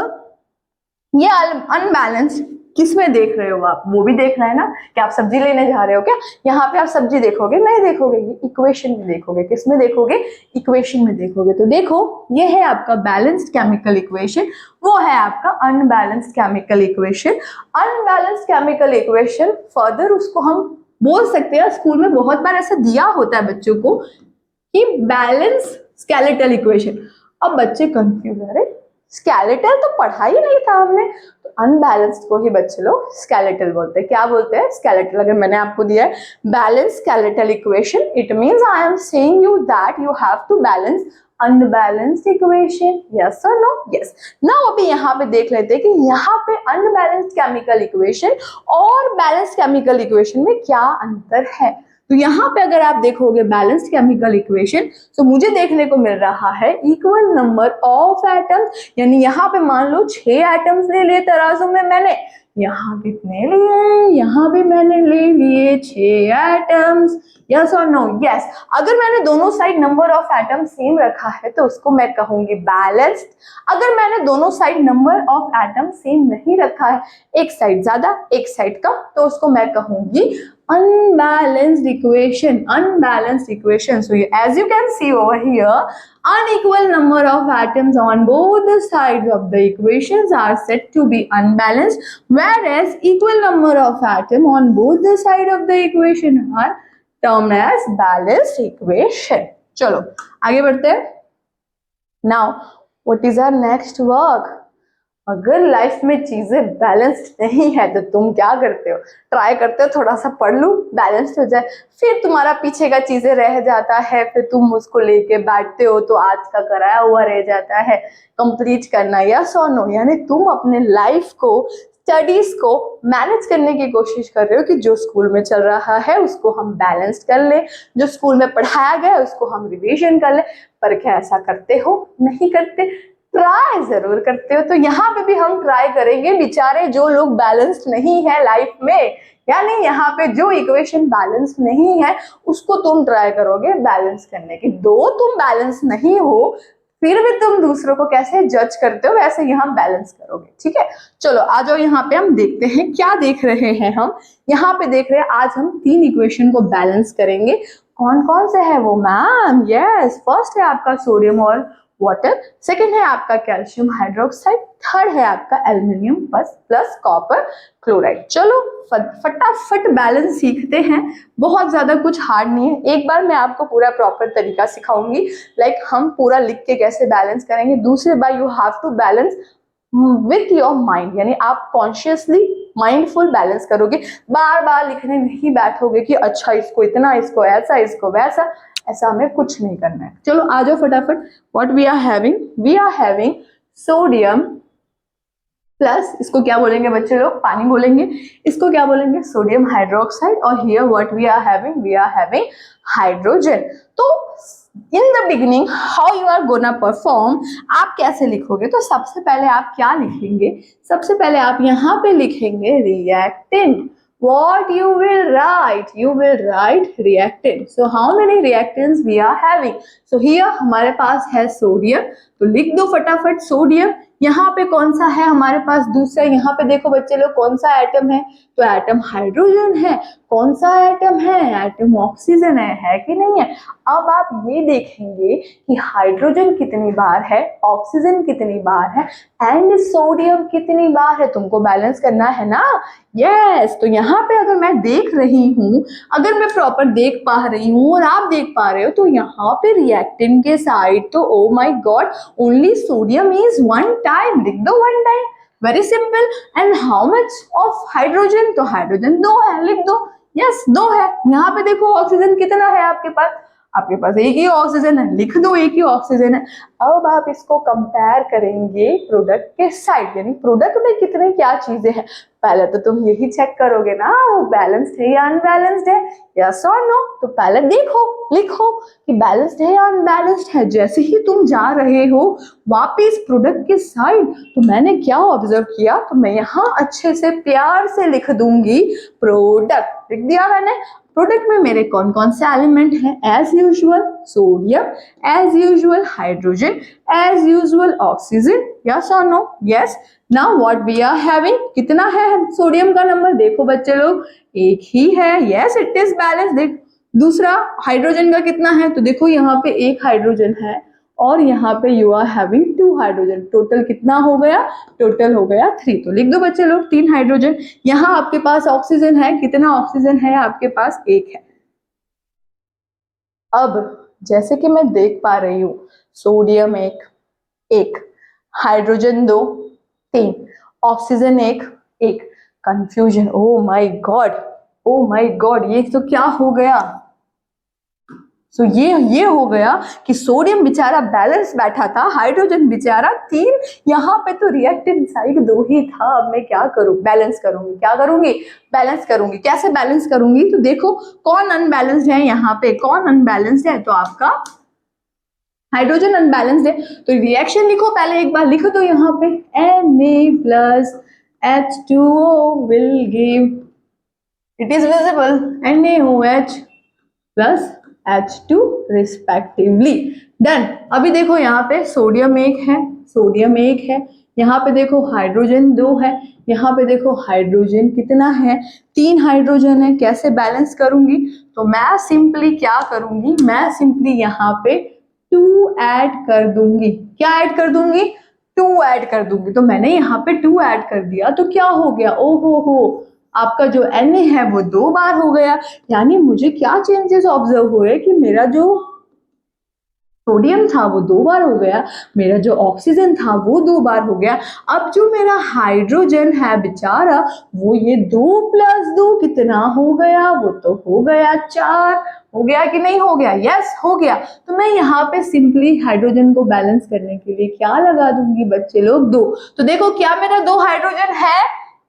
ये अनबैलेंस्ड किस में देख रहे हो आप? वो भी देखना है ना कि आप सब्जी लेने जा रहे हो क्या? यहाँ पे आप सब्जी देखोगे? नहीं देखोगे, ये इक्वेशन में देखोगे। किस में देखोगे? इक्वेशन में देखोगे। तो देखो, ये है आपका बैलेंस्ड केमिकल इक्वेशन, वो है आपका unbalanced chemical equation. Unbalanced chemical equation further उसको हम बोल सकते हैं, स्कूल में बहुत बार ऐसा दिया होता है बच्चों को कि बैलेंस स्केलेटल इक्वेशन। अब बच्चे कंफ्यूज, अरे स्केलेटल तो पढ़ा ही नहीं था हमने, तो अनबैलेंस्ड को ही बच्चे लोग स्केलेटल बोलते हैं। क्या बोलते हैं? स्केलेटल। अगर मैंने आपको दिया है balance skeletal equation, it means I am saying you that you have to balance unbalanced equation. Yes और नो? यस। नाउ अभी यहाँ पे देख लेते हैं कि यहाँ पे अनबैलेंस्ड केमिकल इक्वेशन और बैलेंस्ड केमिकल इक्वेशन में क्या अंतर है। तो यहाँ पे अगर आप देखोगे बैलेंस्ड केमिकल इक्वेशन, तो मुझे देखने को मिल रहा है इक्वल नंबर ऑफ एटम्स, यानी यहाँ पे मान लो 6 एटम्स ले लिए तराजू में मैंने, यहाँ कितने लिए? यहाँ भी मैंने ले लिए 6 एटम्स। यस और नो? यस। अगर मैंने दोनों side number of atom same रखा है तो उसको मैं कहूंगी बैलेंस्ड। अगर मैंने दोनों side number of atom same नहीं रखा है, एक साइड ज्यादा एक साइड कम, तो उसको मैं कहूंगी unbalanced equation. Unbalanced equation. So as you can see over here, unequal number of atoms on both the sides of the equations are said to be unbalanced, whereas equal number of atoms on both the sides of the equation are termed as balanced equation. चलो आगे बढ़ते हैं। Now what is our next work? अगर life में चीजें balanced नहीं है तो तुम क्या करते हो? ट्राई करते हो थोड़ा सा पढ़ लूं, बैलेंस्ड हो जाए, फिर तुम्हारा पीछे का चीजें रह जाता है, फिर तुम उसको लेके बैठते हो तो आज का कराया हुआ रह जाता है कंप्लीट करना। यस और नो? यानी तुम अपने लाइफ को, स्टडीज को मैनेज करने की कोशिश कर रहे हो कि जो स्कूल में चल रहा है उसको हम बैलेंस कर ले, जो स्कूल में पढ़ाया गया है उसको हम रिवीजन कर ले। पर क्या ऐसा करते हो? नहीं करते। ट्राई जरूर करते हो। तो यहाँ पे भी हम ट्राई करेंगे, बेचारे जो लोग बैलेंस्ड नहीं है लाइफ में, यानी यहाँ पे जो इक्वेशन बैलेंस नहीं है उसको तुम ट्राई करोगे बैलेंस करने की। दो तुम बैलेंस नहीं हो फिर भी तुम दूसरों को कैसे जज करते हो वैसे यहाँ बैलेंस करोगे। ठीक है, चलो आ जाओ यहाँ पे हम देखते हैं क्या देख रहे हैं। हम यहाँ पे देख रहे हैं आज हम 3 इक्वेशन को बैलेंस करेंगे। कौन कौन से है वो मैम? यस, फर्स्ट है आपका सोडियम और वाटर, सेकेंड है आपका कैल्शियम हाइड्रोक्साइड, थर्ड है आपका एल्युमिनियम प्लस कॉपर क्लोराइड। चलो फटाफट बैलेंस सीखते हैं, बहुत ज्यादा कुछ हार्ड नहीं है। एक बार मैं आपको पूरा प्रॉपर तरीका सिखाऊंगी, लाइक हम पूरा लिख के कैसे बैलेंस करेंगे। दूसरे बार you have to balance with your mind, यानी आप कॉन्शियसली माइंडफुल बैलेंस करोगे, बार बार लिखने नहीं बैठोगे कि अच्छा इसको इतना, इसको ऐसा, इसको वैसा, ऐसा हमें कुछ नहीं करना है। चलो आ जाओ फटाफट। What we are having sodium plus, इसको क्या बोलेंगे बच्चे लोग? पानी बोलेंगे। इसको क्या बोलेंगे? Sodium hydroxide. और here what we are having hydrogen. तो in the beginning how you are gonna perform, आप कैसे लिखोगे? तो सबसे पहले आप क्या लिखेंगे? सबसे पहले आप यहाँ पे लिखेंगे reactant. What you will write? You will write reactant. So how many reactants we are having? So here हमारे पास है सोडियम, तो लिख दो फटाफट सोडियम। यहाँ पे कौन सा है हमारे पास? दूसरा। यहाँ पे देखो बच्चे लोग कौन सा एटम है? तो एटम हाइड्रोजन है। कौन सा एटम है? एटम ऑक्सीजन है कि नहीं है? अब आप ये देखेंगे कि हाइड्रोजन कितनी बार है, ऑक्सीजन कितनी बार है एंड सोडियम कितनी बार है। तुमको बैलेंस करना है ना? यस। तो यहाँ पे अगर मैं देख रही हूँ, अगर मैं प्रॉपर देख पा रही हूँ और आप देख पा रहे हो, तो यहाँ पे रिएक्टेंट के साइड तो oh my God only sodium is 1 time. लिख दो 1 time, very simple. And how much of hydrogen? तो हाइड्रोजन 2 है, लिख दो। यस 2 है। यहाँ पे देखो ऑक्सीजन कितना है आपके पास? आपके पास एक ही ऑक्सीजन है, लिख दो एक ही ऑक्सीजन है। अब आप इसको कंपेयर करेंगे प्रोडक्ट के साइड, यानी प्रोडक्ट में कितने क्या चीजें हैं। पहले तो तुम यही चेक करोगे ना वो बैलेंस्ड है या अनबैलेंस्ड है, यस और नो। तो पहले देखो, लिखो कि बैलेंस्ड है या अनबैलेंस्ड है। जैसे ही तुम जा रहे हो वापिस प्रोडक्ट के साइड, तो मैंने क्या ऑब्जर्व किया, तो मैं यहाँ अच्छे से प्यार से लिख दूंगी प्रोडक्ट। लिख दिया मैंने। प्रोडक्ट में मेरे कौन कौन से एलिमेंट हैं? As usual sodium, as usual hydrogen, as usual oxygen. Yes और no? Yes. Now what we are having, कितना है सोडियम का नंबर? देखो बच्चे लोग एक ही है। Yes it is balance. देख दूसरा हाइड्रोजन का कितना है? तो देखो यहाँ पे एक हाइड्रोजन है और यहाँ पे you are having 2 hydrogen. Total कितना हो गया? टोटल हो गया 3। तो लिख दो बच्चे लोग 3 हाइड्रोजन। यहाँ आपके पास ऑक्सीजन है, कितना ऑक्सीजन है आपके पास? 1 है। अब जैसे कि मैं देख पा रही हूँ, sodium 1, hydrogen 2, 3, oxygen 1। Confusion, oh my God, oh my God, ये तो क्या हो गया? सो ये हो गया कि सोडियम बेचारा बैलेंस बैठा था, हाइड्रोजन बेचारा 3, यहाँ पे तो रिएक्टेंट साइड 2 ही था। अब मैं क्या करूं? बैलेंस करूंगी। क्या करूंगी? बैलेंस करूंगी। कैसे बैलेंस करूंगी? तो देखो कौन अनबैलेंस्ड है यहाँ पे, कौन अनबैलेंस्ड है? तो आपका हाइड्रोजन अनबैलेंस्ड है। तो रिएक्शन लिखो पहले, एक बार लिखो तो यहाँ पे Na plus H2O will give, it is visible, NaOH plus H2 respectively. Done. अभी देखो यहाँ पे सोडियम 1 है, सोडियम 1 है, यहाँ पे देखो हाइड्रोजन 2 है, यहाँ पे देखो हाइड्रोजन कितना है? 3 हाइड्रोजन है। कैसे बैलेंस करूंगी? तो मैं सिंपली क्या करूंगी? मैं सिंपली यहाँ पे 2 ऐड कर दूंगी। क्या ऐड कर दूंगी? 2 ऐड कर दूंगी। तो मैंने यहाँ पे 2 ऐड कर दिया तो क्या हो गया? ओ हो, आपका जो Na है वो 2 बार हो गया। यानी मुझे क्या चेंजेस ऑब्जर्व हुए कि मेरा जो सोडियम था वो 2 बार हो गया, मेरा जो ऑक्सीजन था वो 2 बार हो गया। अब जो मेरा हाइड्रोजन है बेचारा, वो ये 2 + 2 कितना हो गया? वो तो हो गया 4। हो गया कि नहीं हो गया? यस हो गया। तो मैं यहाँ पे सिंपली हाइड्रोजन को बैलेंस करने के लिए क्या लगा दूंगी बच्चे लोग? 2। तो देखो क्या मेरा 2 हाइड्रोजन है?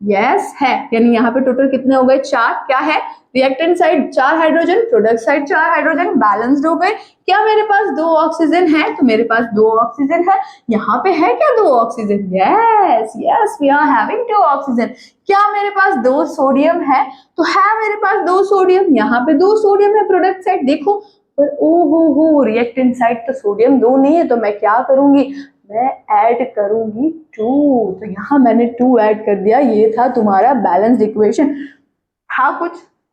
यस है। यानी यहाँ पे टोटल कितने हो गए? 4। क्या है? Reactant side 4 hydrogen, product side 4 hydrogen, balanced हो गए। क्या मेरे पास 2 ऑक्सीजन है? तो मेरे पास 2 ऑक्सीजन है। यहाँ पे है क्या 2 oxygen? Yes yes, we are having 2 oxygen. क्या मेरे पास 2 सोडियम है? तो है मेरे पास 2 सोडियम। यहाँ पे 2 सोडियम है प्रोडक्ट साइड। देखो पर ओ हो, रिएक्टेंट साइड तो सोडियम 2 नहीं है। तो मैं क्या करूंगी? मैं ऐड करूंगी 2। तो यहाँ मैंने 2 ऐड कर दिया। ये था तुम्हारा बैलेंस्ड इक्वेशन। हाँ,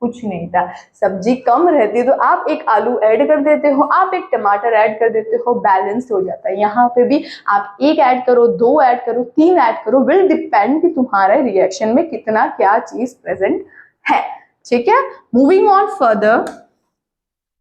कुछ नहीं था। सब्जी कम रहती तो आप एक आलू ऐड कर देते हो, आप एक टमाटर ऐड कर देते हो, बैलेंस्ड हो जाता है। यहाँ पे भी आप 1 ऐड करो, 2 ऐड करो, 3 ऐड करो, विल डिपेंड कि तुम्हारे रिएक्शन में कितना क्या चीज प्रेजेंट है। ठीक है, moving on further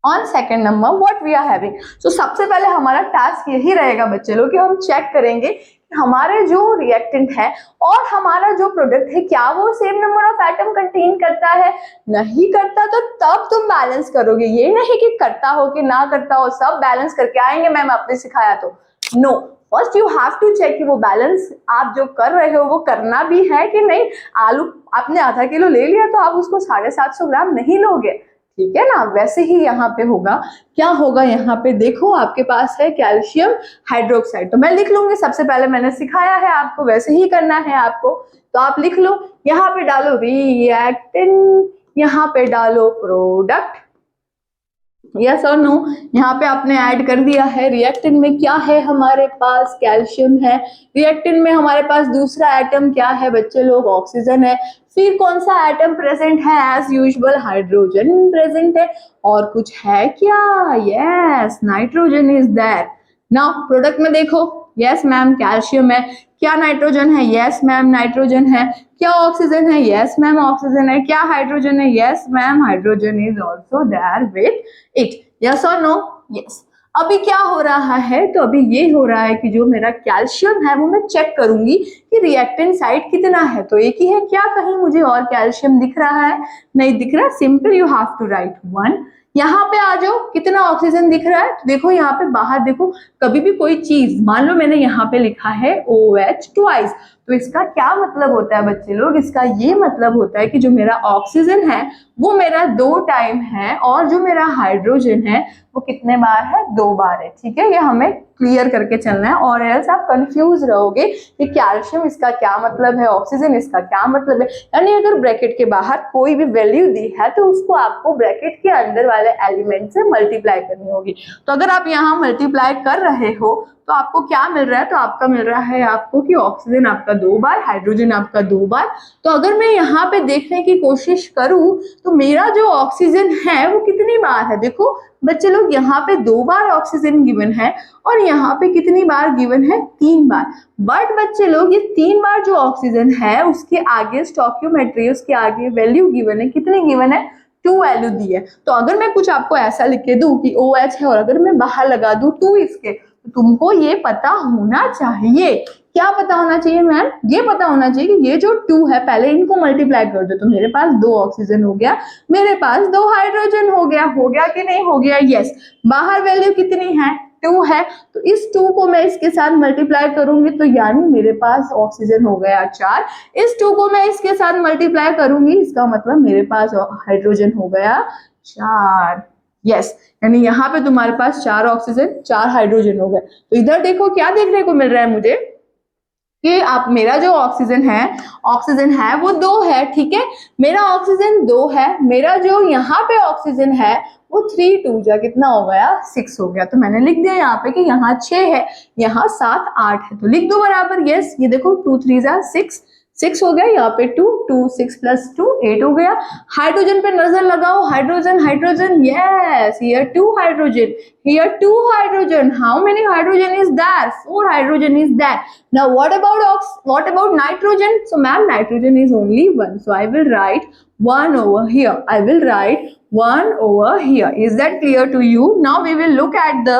on second number what we are having. So सबसे पहले हमारा टास्क यही रहेगा बच्चे लोग कि हम चेक करेंगे कि हमारे जो रिएक्टेंट है और हमारा जो प्रोडक्ट है क्या वो same number of atom contain करता है। नहीं करता तो तब तुम बैलेंस करोगे। ये नहीं कि करता हो कि ना करता हो सब बैलेंस करके आएंगे मैम आपने सिखाया तो। No, first you have to check कि वो बैलेंस आप जो कर रहे हो वो करना भी है कि नहीं। आलू आपने आधा किलो ले लिया तो आप उसको 750 ग्राम नहीं लोगे, ठीक है ना। वैसे ही यहाँ पे होगा। क्या होगा यहाँ पे? देखो आपके पास है कैल्शियम हाइड्रोक्साइड। तो मैं लिख लूंगी, सबसे पहले मैंने सिखाया है आपको, वैसे ही करना है आपको। तो आप लिख लो, यहाँ पे डालो रिएक्टेंट, यहाँ पे डालो प्रोडक्ट। यस और नो? यहाँ पे आपने ऐड कर दिया है। रिएक्टेंट में क्या है हमारे पास? कैल्शियम है। रिएक्टेंट में हमारे पास दूसरा एटम क्या है बच्चे लोग? ऑक्सीजन है। फिर कौन सा एटम प्रेजेंट है? एज यूजुअल हाइड्रोजन प्रेजेंट है। और कुछ है क्या? Yes, nitrogen is there. Now product में देखो, यस मैम कैल्शियम है। क्या नाइट्रोजन है? यस मैम नाइट्रोजन है। क्या ऑक्सीजन है? यस मैम ऑक्सीजन है। क्या हाइड्रोजन है? Yes ma'am hydrogen is also there with it. Yes और नो? यस। अभी क्या हो रहा है? तो अभी ये हो रहा है कि जो मेरा कैल्शियम है वो मैं चेक करूंगी कि रिएक्टेंट साइड कितना है। तो एक ही है क्या? कहीं मुझे और कैल्शियम दिख रहा है? नहीं दिख रहा। Simple you have to write 1। यहाँ पे आ जाओ, कितना ऑक्सीजन दिख रहा है? तो देखो यहाँ पे बाहर देखो, कभी भी कोई चीज, मान लो मैंने यहाँ पे लिखा है OH ट्वाइस, तो इसका क्या मतलब होता है बच्चे लोग? इसका ये मतलब होता है कि जो मेरा ऑक्सीजन है वो मेरा 2 टाइम है और जो मेरा हाइड्रोजन है वो कितने बार है? 2 बार है। ठीक है, ये हमें क्लियर करके चलना है और एल्स आप कंफ्यूज रहोगे कि कैल्शियम इसका क्या मतलब है, ऑक्सीजन इसका क्या मतलब है। यानी अगर ब्रैकेट के बाहर कोई भी वैल्यू दी है तो उसको आपको ब्रैकेट के अंदर वाले एलिमेंट से मल्टीप्लाई करनी होगी। तो अगर आप यहाँ मल्टीप्लाई कर रहे हो तो आपको क्या मिल रहा है, तो आपका मिल रहा है आपको कि ऑक्सीजन आपका 2 बार, हाइड्रोजन आपका 2 बार। तो अगर मैं यहाँ पे देखने की कोशिश करूं तो मेरा जो ऑक्सीजन है वो कितनी बार है, देखो बच्चे लोग यहाँ पे 2 बार ऑक्सीजन गिवन है और यहाँ पे कितनी बार गिवन है, 3 बार। बट बच्चे लोग ये 3 बार जो ऑक्सीजन है उसके आगे स्टोइकियोमेट्री, उसके आगे वैल्यू गिवन है, कितनी गिवन है, 2 वैल्यू दी है। तो अगर मैं कुछ आपको ऐसा लिख के दूं कि OH है और अगर मैं बाहर लगा दूं 2 इसके, तो तुमको ये पता होना चाहिए, क्या पता होना चाहिए मैम, ये पता होना चाहिए कि ये जो 2 है पहले इनको मल्टीप्लाई कर दो तो मेरे पास 2 ऑक्सीजन हो गया, मेरे पास 2 हाइड्रोजन हो गया कि नहीं हो गया, यस। बाहर वैल्यू कितनी है, 2 है, तो इस 2 को मैं इसके साथ मल्टीप्लाई करूंगी तो यानी मेरे पास ऑक्सीजन हो गया 4। इस 2 को मैं इसके साथ मल्टीप्लाई करूंगी, इसका मतलब मेरे पास हाइड्रोजन हो गया 4, यस। यानी यहाँ पे तुम्हारे पास 4 ऑक्सीजन 4 हाइड्रोजन हो गए। तो इधर देखो क्या देखने को मिल रहा है मुझे कि आप मेरा जो ऑक्सीजन है वो 2 है, ठीक है, मेरा ऑक्सीजन 2 है, मेरा जो यहाँ पे ऑक्सीजन है वो 3 2 जा कितना हो गया, 6 हो गया। तो मैंने लिख दिया यहाँ पे कि यहाँ 6 है, यहाँ 7 8 है, तो लिख दो बराबर, यस। ये देखो 2 3 जा 6 हो गया, यहाँ पे 2 2 6 प्लस 2 8 हो गया। हाइड्रोजन पे नजर लगाओ, hydrogen hydrogen, yes, here 2 hydrogen, here 2 hydrogen. How many hydrogen is there? 4 hydrogen is there. Now what about nitrogen? So ma'am, nitrogen is only 1, so I will write 1 over here. I will write 1 over here. Is that clear to you? Now we will look at the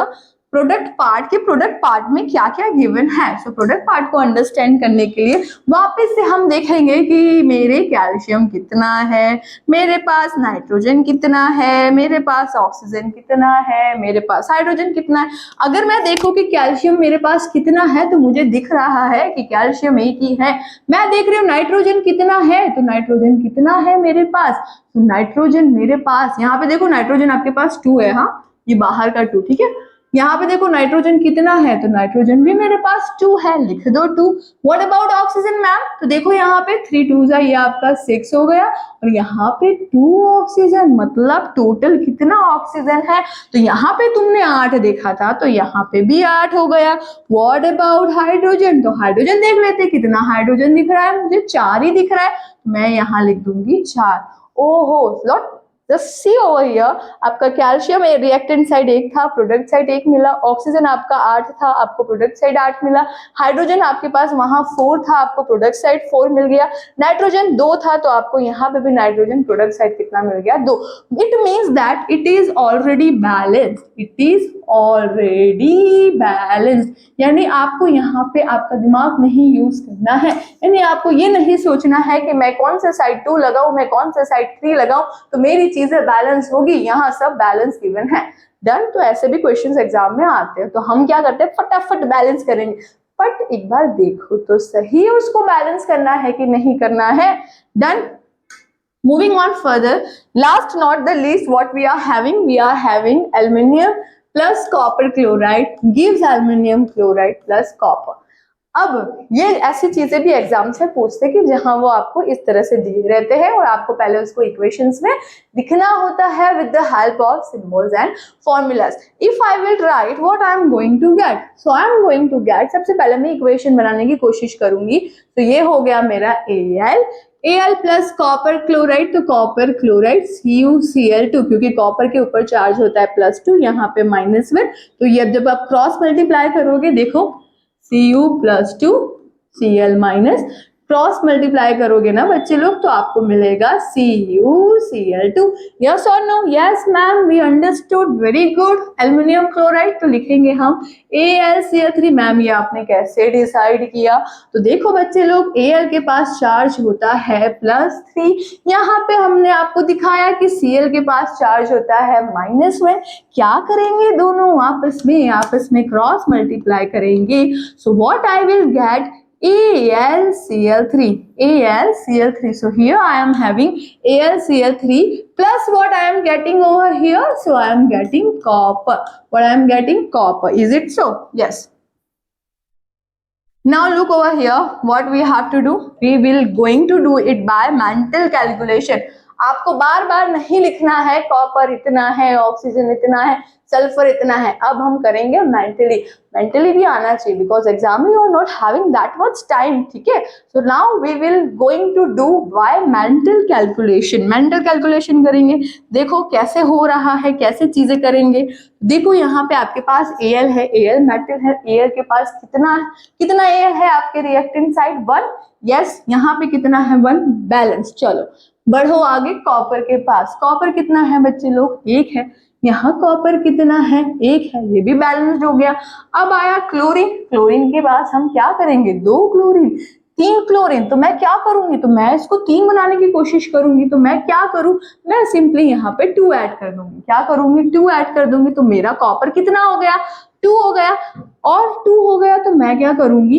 product part के product part में क्या क्या given है। So product part को understand करने के लिए वापस से हम देखेंगे कि मेरे कैल्शियम कितना है, मेरे पास नाइट्रोजन कितना है, मेरे पास ऑक्सीजन कितना है, मेरे पास हाइड्रोजन कितना है। अगर मैं देखूं कि कैल्शियम मेरे पास कितना है तो मुझे दिख रहा है कि कैल्शियम एक ही है। मैं देख रही हूँ नाइट्रोजन कितना है, तो नाइट्रोजन कितना है मेरे पास, तो नाइट्रोजन मेरे पास, यहाँ पे देखो नाइट्रोजन आपके पास 2 है, हाँ ये बाहर का 2, ठीक है। यहाँ पे देखो नाइट्रोजन कितना है, तो नाइट्रोजन भी मेरे पास 2 है, लिख दो 2। व्हाट अबाउट ऑक्सीजन मैम, तो देखो यहाँ पे 3 2 जा ये आपका 6 हो गया और यहाँ पे 2 ऑक्सीजन, मतलब टोटल कितना ऑक्सीजन है, तो यहाँ पे तुमने 8 देखा था तो यहाँ पे भी 8 हो गया। व्हाट अबाउट हाइड्रोजन, तो हाइड्रोजन देख लेते कितना हाइड्रोजन दिख रहा है, मुझे 4 ही दिख रहा है, मैं यहाँ लिख दूंगी 4। ओहो lot, just see over here, आपका कैल्शियम रिएक्टेंट साइड 1 था, प्रोडक्ट साइड 1 मिला, ऑक्सीजन आपका 8 था, आपको प्रोडक्ट साइड 8 मिला, हाइड्रोजन आपके पास वहां 4 था, आपको प्रोडक्ट साइड 4 मिल गया, नाइट्रोजन 2 था तो आपको यहाँ पे भी नाइट्रोजन प्रोडक्ट साइड कितना मिल गया, 2। It means that it is already balanced, it is already balanced, यानी आपको यहाँ पे आपका दिमाग नहीं यूज करना है, यानी आपको ये नहीं सोचना है कि मैं कौन सा साइड 2 लगाऊं, मैं कौन सा साइड 3 लगाऊं तो मेरी चीजें बैलेंस होगी, यहाँ सब बैलेंस गिवन है, डन। तो ऐसे भी क्वेश्चंस एग्जाम में आते हैं, तो हम क्या करते हैं फटाफट बैलेंस करेंगे, बट एक बार देखो तो सही उसको बैलेंस करना है कि नहीं करना है, done. Moving on further, last not the least, what we are having aluminium plus copper chloride gives aluminium chloride plus copper. अब ये ऐसी चीजें भी एग्जाम से पूछते हैं कि जहां वो आपको इस तरह से दिए रहते हैं और आपको पहले उसको इक्वेशंस में लिखना होता है with the help of symbols and formulas. If I will write what I am going to get, so I am going to get, सबसे पहले मैं इक्वेशन बनाने की कोशिश करूंगी, तो ये हो गया मेरा Al प्लस कॉपर क्लोराइड, तो कॉपर क्लोराइड CuCl2, क्योंकि कॉपर के ऊपर चार्ज होता है +2, यहाँ पे -1, तो ये जब आप क्रॉस मल्टीप्लाई करोगे देखो Cu + 2 Cl- क्रॉस मल्टीप्लाई करोगे ना बच्चे लोग तो आपको मिलेगा CuCl2। यस और no, yes ma'am we understood, very good. Aluminium chloride तो लिखेंगे हम AlCl3। मैम ये आपने कैसे डिसाइड किया, तो देखो बच्चे लोग Al के पास चार्ज होता है +3, यहाँ पे हमने आपको दिखाया कि Cl के पास चार्ज होता है -1। क्या करेंगे, दोनों आपस में क्रॉस मल्टीप्लाई करेंगे, so what I will get AlCl3, so here I am having AlCl3 plus what I am getting over here, so I am getting copper. What I am getting? Copper. Is it so? Yes. Now look over here, what we have to do, we will going to do it by mental calculation. आपको बार बार नहीं लिखना है copper इतना है, oxygen इतना है, sulphur इतना है। अब हम करेंगे मेंटली भी आना चाहिए, बिकॉज एग्जाम में you are not having that much time, ठीक है। So now we will going to do by mental calculation करेंगे। देखो कैसे हो रहा है, कैसे चीजें करेंगे। देखो यहाँ पे आपके पास Al है, Al मेटल है, Al के पास कितना Al है आपके रिएक्टेंट साइड 1, यस यहाँ पे कितना है 1, बैलेंस। चलो बढ़ो आगे कॉपर के पास, कॉपर कितना है बच्चे लोग 1 है, यहाँ कॉपर कितना है 1 है, ये भी बैलेंस्ड हो गया। अब आया क्लोरीन, क्लोरीन के पास हम क्या करेंगे 2 क्लोरीन 3 क्लोरीन, तो मैं क्या करूंगी, तो मैं इसको 3 बनाने की कोशिश करूंगी, तो मैं क्या करूं, मैं सिंपली यहाँ पे 2 ऐड कर दूंगी। क्या करूंगी 2 ऐड कर दूंगी, तो मेरा कॉपर कितना हो गया 2 हो गया, और 2 हो गया तो मैं क्या करूंगी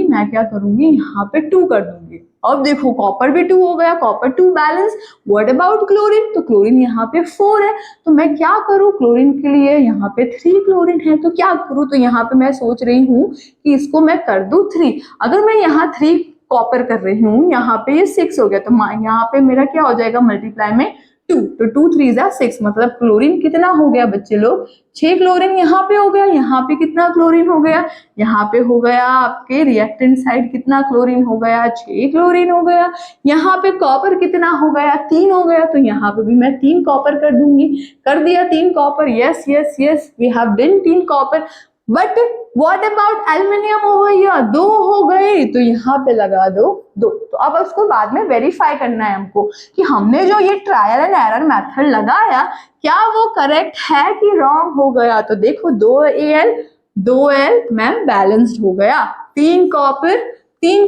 यहाँ पे 2 कर दूंगी। अब देखो कॉपर भी 2 हो गया, copper 2 balance. What about chlorine, तो क्लोरीन यहाँ पे 4 है, तो मैं क्या करूं, क्लोरीन के लिए यहाँ पे 3 क्लोरीन है, तो क्या करूं, तो यहाँ पे मैं सोच रही हूँ कि इसको मैं कर दूं 3। अगर मैं यहाँ 3 कॉपर कर रही हूँ, यहाँ पे ये 6 हो गया, तो यहाँ पे मेरा क्या हो जाएगा मल्टीप्लाई में 2, तो 2 3 जा 6, मतलब क्लोरीन कितना हो गया बच्चे लोग 6 क्लोरीन यहाँ पे हो गया। यहाँ पे कितना क्लोरीन हो गया, यहाँ पे हो गया आपके रिएक्टेंट साइड कितना क्लोरीन हो गया 6 क्लोरीन हो गया। यहाँ पे कॉपर कितना हो गया 3 हो गया, तो यहाँ पे भी मैं 3 कॉपर कर दूंगी। कर दिया 3 copper, yes yes yes we have done 3 copper. But what about aluminium over here, 2 हो गए, तो यहाँ पे लगा दो 2। तो अब उसको बाद में वेरीफाई करना है हमको कि हमने जो ये ट्रायल एंड एरर मेथड लगाया क्या वो करेक्ट है कि रॉन्ग हो गया। तो देखो 2Al मैम बैलेंस्ड हो गया, 3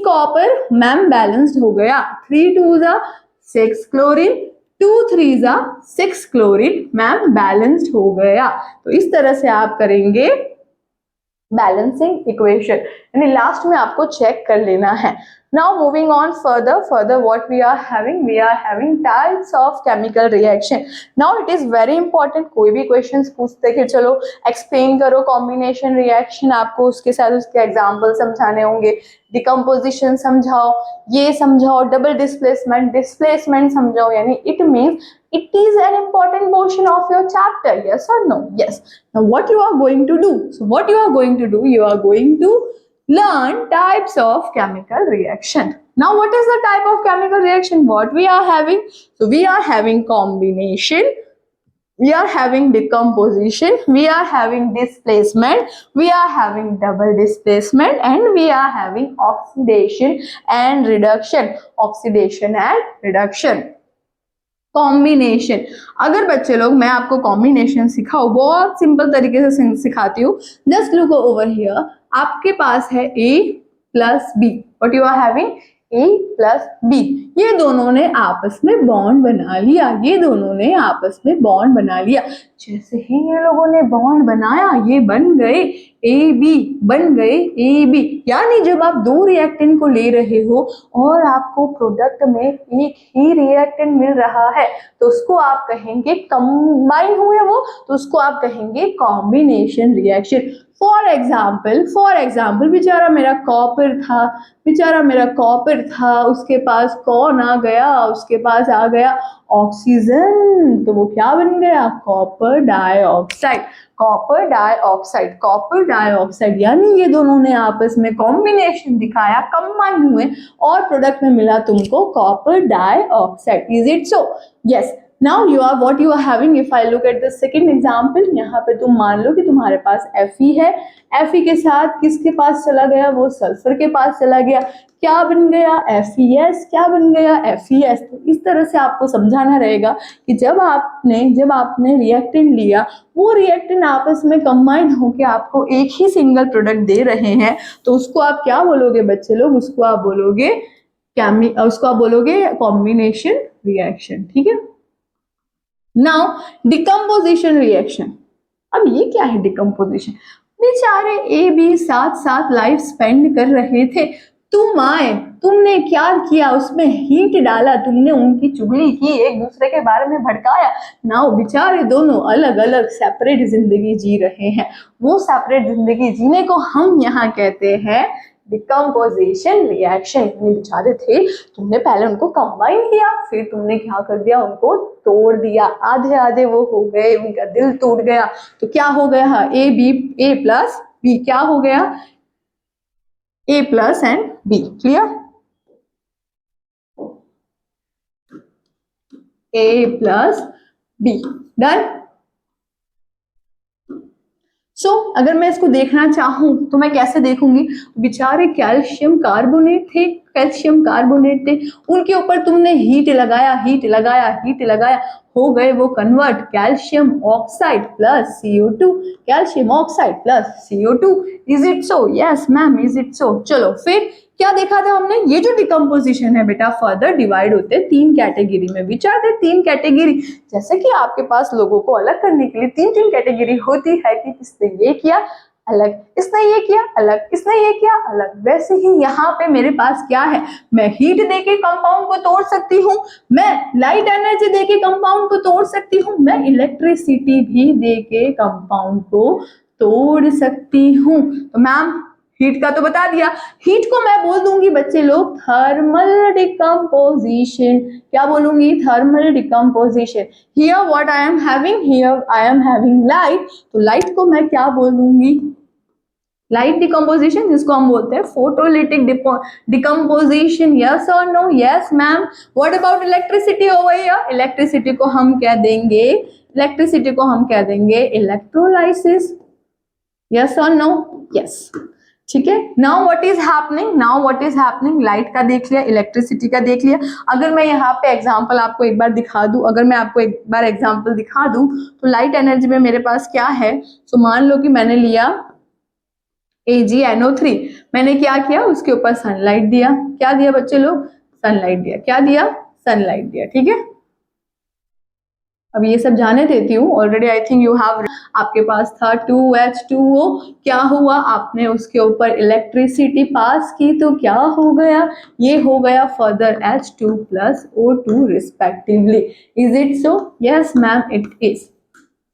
कॉपर मैम बैलेंस्ड हो गया, 3 2 6 क्लोरीन, 2 3 6 क्लोरीन मैम बैलेंस्ड हो गया। तो इस तरह से आप करेंगे बैलेंसिंग इक्वेशन, यानी लास्ट में आपको चेक कर लेना है। Now moving on further what we are having types of chemical reaction. Now it is very important, कोई भी questions पूछते कि चलो explain करो combination reaction, आपको उसके साथ उसके example समझाने होंगे, decomposition समझाओ, ये समझाओ, double displacement समझाओ, यानी it means it is an important portion of your chapter, yes or no? Yes. Now what you are going to do? So what you are going to do? You are going to learn types of chemical reaction. Now what is the type of chemical reaction what we are having? So we are having combination, we are having decomposition, we are having displacement, we are having double displacement, and we are having oxidation and reduction. Combination, अगर बच्चे लोग मैं आपको combination सिखाऊं, बहुत simple तरीके से सिखाती हूँ। जस्ट लुक ओवर हियर, आपके पास है A plus B, what you are having A plus B, ये दोनों ने आपस में बॉन्ड बना लिया। जैसे ही ये लोगों ने बॉन्ड बनाया, ये बन गए AB, यानी जब आप 2 रिएक्टेंट को ले रहे हो और आपको प्रोडक्ट में एक ही रिएक्टेंट मिल रहा है, तो उसको आप कहेंगे कंबाइन हुए वो, तो उसको आप कहेंगे कॉम्बिनेशन रिएक्शन। फॉर एग्जाम्पल बेचारा मेरा कॉपर था, उसके पास कौन आ गया, उसके पास आ गया ऑक्सीजन, तो वो क्या बन गया कॉपर डाइऑक्साइड, यानी ये दोनों ने आपस में कॉम्बिनेशन दिखाया, कंबाइन हुए और प्रोडक्ट में मिला तुमको copper dioxide. Is it so? Yes. Now what you are having, if I look at the second example, यहाँ पे तुम मान लो कि तुम्हारे पास Fe है, Fe के साथ किसके पास चला गया, वो सल्फर के पास चला गया, क्या बन गया FeS, तो इस तरह से आपको समझाना रहेगा कि जब आपने रिएक्टेंट लिया, वो रिएक्टेंट आपस में कंबाइन होकर आपको एक ही सिंगल प्रोडक्ट दे रहे हैं, तो उसको आप क्या बोलोगे बच्चे लोग, उसको आप बोलोगे कॉम्बिनेशन रिएक्शन, ठीक है। नाउ डिकम्पोजिशन रिएक्शन, अब ये क्या है डिकम्पोजिशन? बेचारे ए बी साथ लाइफ स्पेंड कर रहे थे, तुम आए, तुमने क्या किया, उसमें हीट डाला, तुमने उनकी चुगली की, एक दूसरे के बारे में भड़काया। नाउ बेचारे दोनों अलग अलग सेपरेट जिंदगी जी रहे हैं। वो सेपरेट जिंदगी जीने को हम यहाँ कहते हैं डिकम्पोजिशन रिएक्शन। इतने बेचारे थे, तुमने पहले उनको कंबाइन किया, फिर तुमने क्या कर दिया, उनको तोड़ दिया, आधे आधे वो हो गए, उनका दिल टूट गया। तो क्या हो गया, ए प्लस बी, क्या हो गया, A plus and B. Clear, A plus B, done. So अगर मैं इसको देखना चाहूं तो मैं कैसे देखूंगी, बेचारे कैल्शियम कार्बोनेट थे, कैल्शियम कार्बोनेट थे, उनके ऊपर तुमने हीट लगाया, हीट लगाया, हीट लगाया, हो गए वो convert, calcium oxide plus CO2, calcium oxide plus CO2। Is it so? Yes ma'am, is it सो। चलो फिर क्या देखा था हमने, ये जो डिकम्पोजिशन है बेटा फर्दर डिवाइड होते हैं 3 कैटेगरी में। विचार दे 3 कैटेगरी, जैसे कि आपके पास लोगों को अलग करने के लिए 3 कैटेगरी होती है कि इसने ये किया अलग, इसने ये किया अलग, इसने ये किया अलग, वैसे ही यहाँ पे मेरे पास क्या है, मैं हीट देके कंपाउंड को तोड़ सकती हूँ, मैं लाइट एनर्जी देके कंपाउंड को तोड़ सकती हूँ, मैं इलेक्ट्रिसिटी भी देके कंपाउंड को तोड़ सकती हूँ। तो मैम हीट का तो बता दिया, हीट को मैं बोल दूंगी बच्चे लोग थर्मल डिकम्पोजिशन। क्या बोलूंगी, thermal decomposition. Here what I am having, here I am having light, तो लाइट को मैं क्या बोल दूंगी, लाइट डिकम्पोजिशन, जिसको हम बोलते हैं फोटोलिटिक डिकम्पोजिशन। यस और no? Yes ma'am. What about electricity over here, electricity को हम क्या देंगे, इलेक्ट्रिसिटी को हम क्या देंगे, इलेक्ट्रोलाइसिस। यस और नो? यस, ठीक है। Now what is happening, now what is happening, light का देख लिया, इलेक्ट्रिसिटी का देख लिया। अगर मैं यहाँ पे एग्जांपल आपको एक बार दिखा दूं, अगर मैं आपको एक बार एग्जांपल दिखा दूं, तो लाइट एनर्जी में मेरे पास क्या है, तो मान लो कि मैंने लिया AgNO3, मैंने क्या किया, उसके ऊपर सनलाइट दिया, क्या दिया बच्चे लोग, सनलाइट दिया, क्या दिया, सनलाइट दिया, ठीक है। अब ये सब जाने देती हूँ, already I think you have, आपके पास था 2H2O, क्या हुआ, आपने उसके ऊपर इलेक्ट्रिसिटी पास की, तो क्या हो गया, ये हो गया further H2 plus O2 respectively. Is it so? Yes ma'am, it is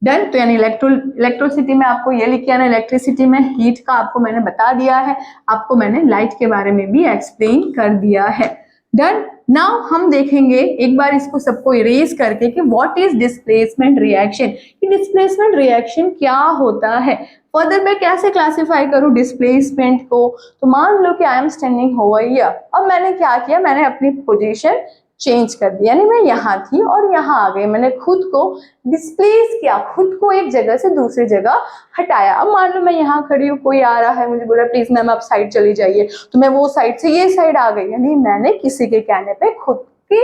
done. तो यानी इलेक्ट्रोसिटी में आपको ये लिख किया ना, इलेक्ट्रिसिटी में हीट का आपको मैंने बता दिया है, आपको मैंने लाइट के बारे में भी एक्सप्लेन कर दिया है। डन। नाउ हम देखेंगे एक बार इसको सबको इरेज करके कि व्हाट इज डिस्प्लेसमेंट रिएक्शन, कि डिस्प्लेसमेंट रिएक्शन क्या होता है। फर्दर मैं कैसे क्लासिफाई करूं डिस्प्लेसमेंट को, तो मान लो कि I am standing over here, अब मैंने क्या किया, मैंने अपनी पोजीशन चेंज कर दिया, यानी मैं यहाँ थी और यहाँ आ गई, मैंने खुद को डिस्प्लेस किया, खुद को एक जगह से दूसरी जगह हटाया। अब मान लो मैं यहाँ खड़ी हूँ, कोई आ रहा है, मुझे बोला प्लीज मैम आप साइड चली जाइए, तो मैं वो साइड से ये साइड आ गई, यानी मैंने किसी के कहने पे खुद की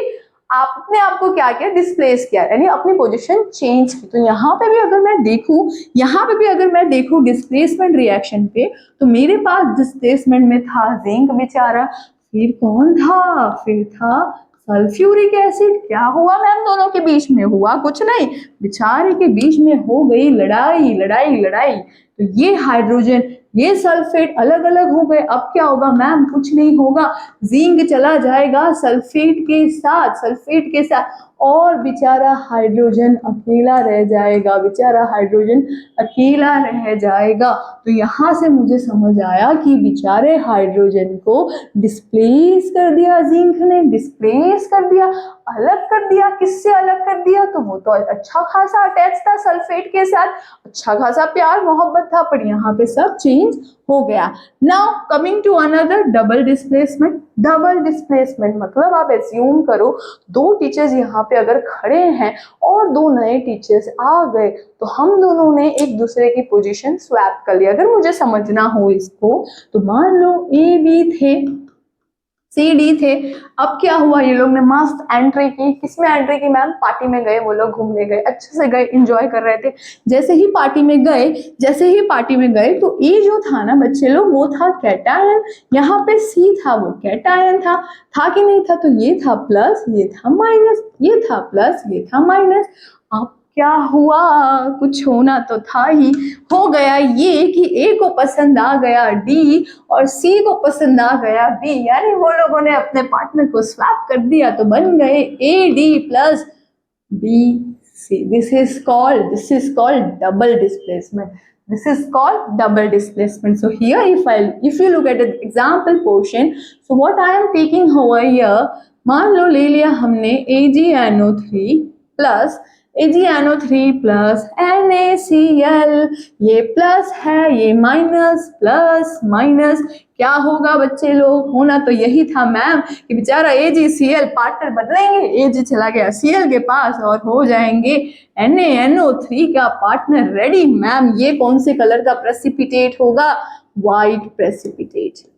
अपने आप को क्या किया, डिस्प्लेस किया, यानी अपनी पोजीशन चेंज की। तो यहाँ पे भी अगर मैं देखूं, यहाँ पे भी अगर मैं देखूं डिस्प्लेसमेंट रिएक्शन पे, तो मेरे पास डिस्प्लेसमेंट में था जिंक बेचारा, फिर कौन था, फिर था सल्फ्यूरिक एसिड। क्या हुआ मैम दोनों के बीच में, हुआ कुछ नहीं, बेचारे के बीच में हो गई लड़ाई लड़ाई लड़ाई। तो ये हाइड्रोजन ये सल्फेट अलग अलग हो गए। अब क्या होगा मैम, कुछ नहीं होगा, जिंक चला जाएगा सल्फेट के साथ, सल्फेट के साथ, और बेचारा हाइड्रोजन अकेला रह जाएगा, बेचारा हाइड्रोजन अकेला रह जाएगा। तो यहाँ से मुझे समझ आया कि बेचारे हाइड्रोजन को डिस्प्लेस कर दिया, जिंक ने डिस्प्लेस कर दिया, अलग कर दिया। किससे अलग कर दिया, तो वो तो अच्छा खासा अटैच था सल्फेट के साथ, अच्छा खासा प्यार मोहब्बत था, पर यहाँ पे सब चेंज हो गया। Now coming to another double displacement. Double displacement मतलब आप एज्यूम करो दो टीचर्स यहाँ पे अगर खड़े हैं और दो नए टीचर्स आ गए, तो हम दोनों ने एक दूसरे की पोजीशन स्वैप कर ली। अगर मुझे समझना हो इसको, तो मान लो AB थे, CD थे, अब क्या हुआ, ये लोग ने मस्त एंट्री की। किसमें एंट्री की मैम, पार्टी में गए, वो लोग घूमने गए, अच्छे से गए, एंजॉय कर रहे थे। जैसे ही पार्टी में गए, जैसे ही पार्टी में गए, तो ए जो था ना बच्चे लोग, वो था कैटायन, यहाँ पे C था, वो कैटायन था कि नहीं था, तो ये था प्लस, ये था माइनस, ये था प्लस, ये था माइनस। अब क्या हुआ, कुछ होना तो था ही, हो गया ये कि A को पसंद आ गया D और C को पसंद आ गया B, यानी वो लोगों ने अपने पार्टनर को स्वैप कर दिया, तो बन गए AD plus BC। This is called double displacement. This is called double displacement. So here if you look at the example portion, so what I am taking over here, मान लो ले लिया हमने AgNO3 plus AgNO3 plus NaCl, ये plus है ये minus, plus minus क्या होगा बच्चे लोग, होना तो यही था मैम कि बेचारा AgCl पार्टनर बदलेंगे, Ag चला गया Cl के पास और हो जाएंगे NaNO3 का पार्टनर रेडी। मैम ये कौन से कलर का प्रेसिपिटेट होगा, व्हाइट प्रेसिपिटेट।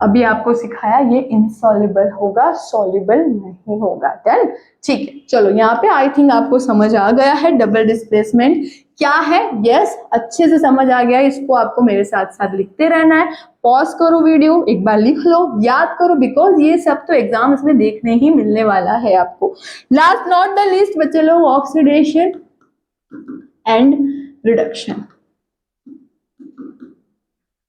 अभी आपको सिखाया ये इनसॉल्युबल होगा, सॉल्युबल नहीं होगा। डन, ठीक है। चलो यहाँ पे आई थिंक आपको समझ आ गया है डबल डिस्प्लेसमेंट क्या है। यस, अच्छे से समझ आ गया। इसको आपको मेरे साथ साथ लिखते रहना है। पॉज करो वीडियो, एक बार लिख लो, याद करो, बिकॉज ये सब तो एग्जाम्स में देखने ही मिलने वाला है आपको। लास्ट नॉट द लिस्ट बच्चे लोग, ऑक्सीडेशन एंड रिडक्शन।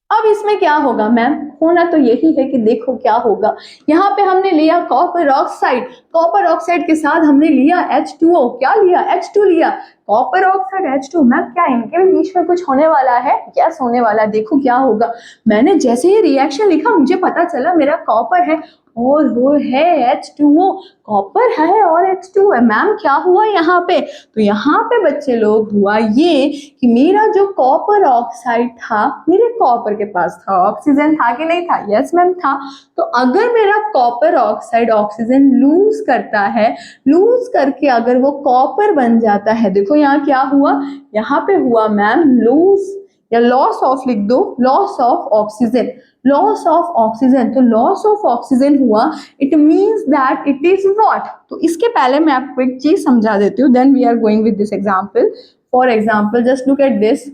अब इसमें क्या होगा मैम, होना तो यही है कि देखो क्या होगा। यहाँ पे हमने लिया कॉपर ऑक्साइड, कॉपर ऑक्साइड के साथ हमने लिया H2O, क्या लिया, H2 लिया, कॉपर ऑक्साइड H2। मैम क्या इनके बीच में कुछ होने वाला है, यस होने वाला है। देखो क्या होगा, मैंने जैसे ही रिएक्शन लिखा मुझे पता चला मेरा कॉपर है और वो है H2O, कॉपर है और H2 है। मैम क्या हुआ यहाँ पे, तो यहाँ पे बच्चे लोग हुआ ये कि मेरा जो कॉपर ऑक्साइड था, मेरे कॉपर के पास था ऑक्सीजन, था कि नहीं था, यस मैम था। तो अगर मेरा कॉपर ऑक्साइड ऑक्सीजन लूज करता है, लूज करके अगर वो कॉपर बन जाता है, देखो यहाँ क्या हुआ, यहाँ पे हुआ मैम लूज या लॉस ऑफ, लिख दो loss of oxygen, loss of oxygen. तो लॉस ऑफ ऑक्सीजन हुआ, it means that it is what. तो इसके पहले मैं आपको एक चीज समझा देती हूँ, then we are going with this example. For example just look at this.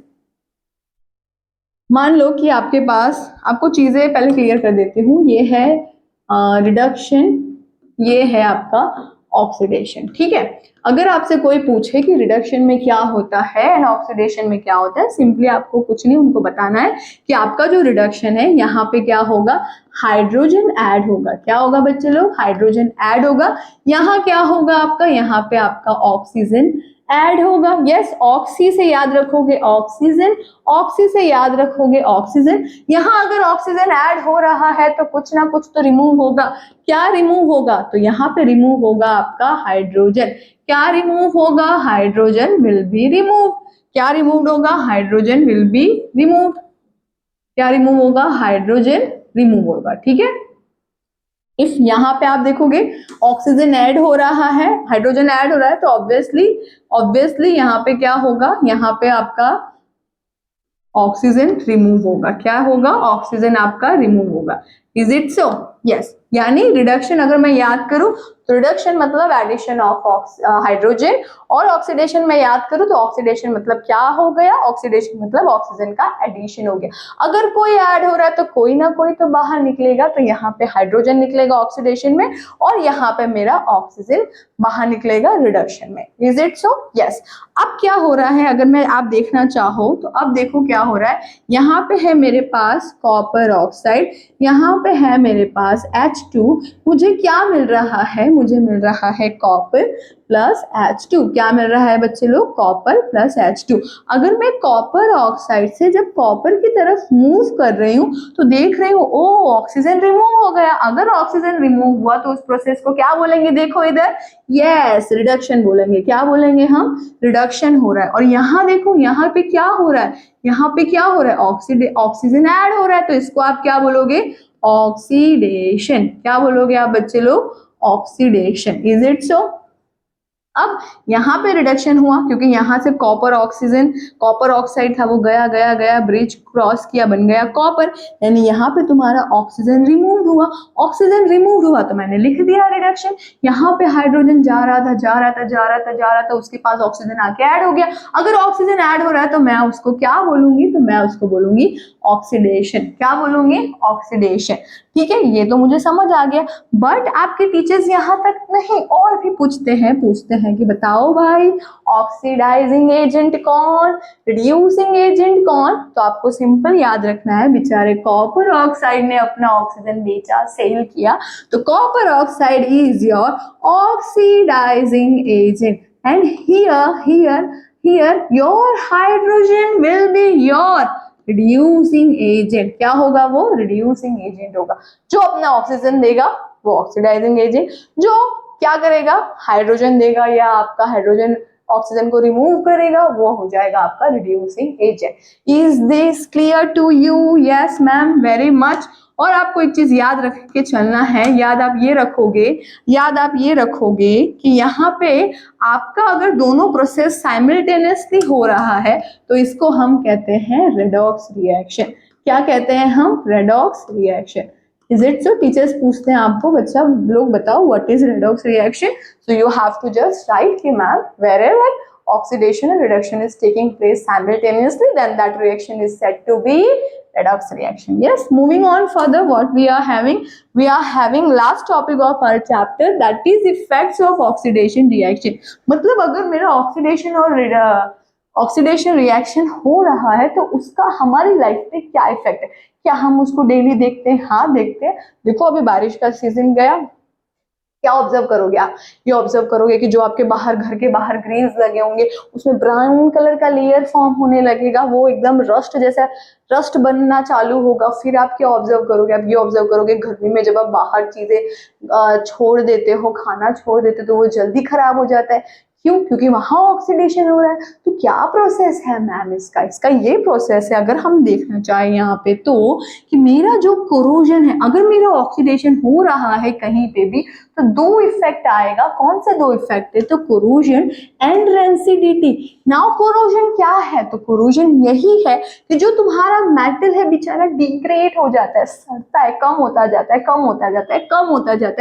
मान लो कि आपके पास, आपको चीजें पहले क्लियर कर देती हूँ, ये है रिडक्शन, ये है आपका ऑक्सीडेशन, ठीक है। अगर आपसे कोई पूछे कि रिडक्शन में क्या होता है एंड ऑक्सीडेशन में क्या होता है, सिंपली आपको कुछ नहीं उनको बताना है कि आपका जो रिडक्शन है यहाँ पे क्या होगा, हाइड्रोजन ऐड होगा। क्या होगा बच्चे लोग, हाइड्रोजन ऐड होगा। यहाँ क्या होगा आपका, यहाँ पे आपका ऑक्सीजन ऐड होगा। यस, ऑक्सी से याद रखोगे ऑक्सीजन, ऑक्सी से याद रखोगे ऑक्सीजन। यहाँ अगर ऑक्सीजन ऐड हो रहा है तो कुछ ना कुछ तो रिमूव होगा। क्या रिमूव होगा, तो यहाँ पे रिमूव होगा आपका हाइड्रोजन। क्या रिमूव होगा, हाइड्रोजन विल बी रिमूव। क्या रिमूव होगा, हाइड्रोजन विल बी रिमूव। क्या रिमूव होगा, हाइड्रोजन रिमूव होगा, ठीक है। इफ यहाँ पे आप देखोगे ऑक्सीजन ऐड हो रहा है, हाइड्रोजन ऐड हो रहा है, तो ऑब्वियसली यहाँ पे क्या होगा, यहाँ पे आपका ऑक्सीजन रिमूव होगा। क्या होगा, ऑक्सीजन आपका रिमूव होगा। Is it so, yes. यानी रिडक्शन अगर मैं याद करूं तो रिडक्शन मतलब एडिशन ऑफ हाइड्रोजन, और ऑक्सीडेशन में याद करूं तो ऑक्सीडेशन मतलब क्या हो गया, ऑक्सीडेशन मतलब ऑक्सीजन का एडिशन हो गया। अगर कोई ऐड हो रहा है तो कोई ना कोई तो बाहर निकलेगा, तो यहाँ पे हाइड्रोजन निकलेगा ऑक्सीडेशन में और यहाँ पे मेरा ऑक्सीजन बाहर निकलेगा रिडक्शन में। Is it so, yes. अब क्या हो रहा है, अगर मैं आप देखना चाहो तो अब देखो क्या हो रहा है। यहाँ पे है मेरे पास कॉपर ऑक्साइड, यहाँ पे है मेरे पास H2। मुझे क्या मिल रहा है, मुझे मिल रहा है कॉपर प्लस H2। क्या मिल रहा है बच्चे लोग, कॉपर प्लस H2। अगर मैं कॉपर ऑक्साइड से जब कॉपर की तरफ मूव कर रही हूँ तो देख रही हूँ ओ ऑक्सीजन रिमूव हो गया। अगर ऑक्सीजन रिमूव हुआ तो उस प्रोसेस को क्या बोलेंगे, देखो इधर, यस रिडक्शन बोलेंगे। क्या बोलेंगे हम, रिडक्शन हो रहा है। और यहाँ देखो यहाँ पे क्या हो रहा है, यहाँ पे क्या हो रहा है, ऑक्सीजन ऐड हो रहा है, तो इसको आप क्या बोलोगे, ऑक्सीडेशन। क्या बोलोगे आप बच्चे लोग, ऑक्सीडेशन। इज इट सो। अब यहाँ पे रिडक्शन हुआ क्योंकि यहाँ से कॉपर ऑक्साइड था, वो गया गया गया, ब्रिज क्रॉस किया, बन गया कॉपर, यानी यहाँ पे तुम्हारा ऑक्सीजन रिमूव हुआ। ऑक्सीजन रिमूव हुआ तो मैंने लिख दिया रिडक्शन। यहाँ पे हाइड्रोजन जा रहा था, उसके पास ऑक्सीजन आके ऐड हो गया। अगर ऑक्सीजन ऐड हो रहा है तो मैं उसको क्या बोलूंगी, तो मैं उसको बोलूंगी ऑक्सीडेशन। क्या बोलूंगी, ऑक्सीडेशन। ठीक है, ये तो मुझे समझ आ गया। बट आपके टीचर्स यहाँ तक नहीं, और भी पूछते हैं कि बताओ भाई ऑक्सीडाइजिंग एजेंट कौन, रिड्यूसिंग एजेंट कौन। तो आपको सिंपल याद रखना है, बेचारे कॉपर ऑक्साइड ने अपना ऑक्सीजन बेचा, सेल किया, तो copper oxide is your oxidising agent. And here your hydrogen will be your reducing agent. क्या होगा वो? रिड्यूसिंग एजेंट होगा। जो अपना ऑक्सीजन देगा वो ऑक्सीडाइजिंग एजेंट, जो क्या करेगा? हाइड्रोजन देगा या आपका हाइड्रोजन ऑक्सीजन को रिमूव करेगा, वो हो जाएगा आपका reducing agent. Is this clear to you? Yes ma'am, very much. और आपको एक चीज याद रख के चलना है, याद आप ये रखोगे कि यहाँ पे आपका अगर दोनों प्रोसेस साइमल्टेनियसली हो रहा है तो इसको हम कहते हैं रेडॉक्स रिएक्शन। क्या कहते हैं हम? Redox reaction. Is it so? Teachers पूछते हैं आपको, बच्चा लोग बताओ what is redox reaction, so you have to just write कि ma'am wherever oxidation and reduction is taking place simultaneously, then that reaction is said to be redox reaction. Yes, moving on further, what we are having last topic of our chapter, that is effects of oxidation reaction. मतलब अगर मेरा oxidation reaction हो रहा है तो उसका हमारी life पे क्या इफेक्ट है? क्या हम उसको डेली देखते हैं? हाँ देखते हैं। देखो अभी बारिश का सीजन गया, क्या ऑब्जर्व करोगे आप? ये ऑब्जर्व करोगे कि जो आपके बाहर, घर के बाहर ग्रिल्स लगे होंगे उसमें ब्राउन कलर का लेयर फॉर्म होने लगेगा, वो एकदम रस्ट जैसा रस्ट बनना चालू होगा। फिर आप क्या ऑब्जर्व करोगे? आप ये ऑब्जर्व करोगे गर्मी में जब आप बाहर चीजें छोड़ देते हो, खाना छोड़ देते हो तो वो जल्दी खराब हो जाता है। क्यों? क्योंकि वहां ऑक्सीडेशन हो रहा है। तो क्या प्रोसेस है मैम इसका ये प्रोसेस है। अगर हम देखना चाहें यहाँ पे तो कि मेरा जो कोरोजन है, अगर मेरा ऑक्सीडेशन हो रहा है कहीं पे भी तो दो इफेक्ट आएगा। कौन से दो इफेक्ट है? तो corrosion and rancidity. Now corrosion क्या है? तो कोरोजन यही है कि जो तुम्हारा मेटल है बेचारा डिग्रेड हो जाता है, सड़ता है, कम होता जाता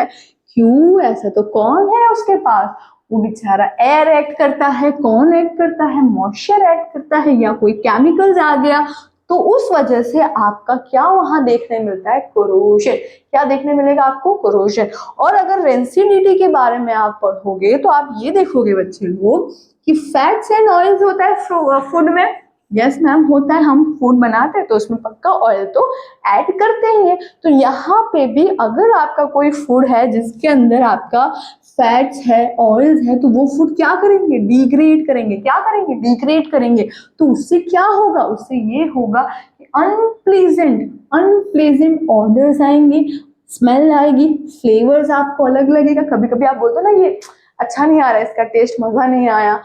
है। क्यों? ऐसा तो कौन है उसके पास? वो बेचारा एयर एक्ट करता है। कौन एक्ट करता है? मॉइस्चर एक्ट करता है, या कोई केमिकल्स आ गया, तो उस वजह से आपका क्या वहां देखने मिलता है? कोरोजन। क्या देखने मिलेगा आपको? कोरोजन। और अगर रेंसिडिटी के बारे में आप पढ़ोगे तो आप ये देखोगे बच्चे लोग कि फैट्स एंड ऑयल्स होता है फूड में। यस मैम होता है, हम फूड बनाते हैं तो उसमें पक्का ऑयल तो ऐड करते ही हैं। तो यहाँ पे भी अगर आपका कोई फूड है जिसके अंदर आपका फैट्स है, ऑयल्स है, तो वो फूड क्या करेंगे? डिग्रेड करेंगे। क्या करेंगे? डिग्रेड करेंगे। तो उससे क्या होगा? उससे ये होगा कि अनप्लेजेंट ऑर्डर्स आएंगे, स्मेल आएगी, फ्लेवर्स आपको अलग लगेगा। कभी कभी आप बोलते हो ना ये अच्छा नहीं आ रहा है, इसका टेस्ट मजा नहीं आया,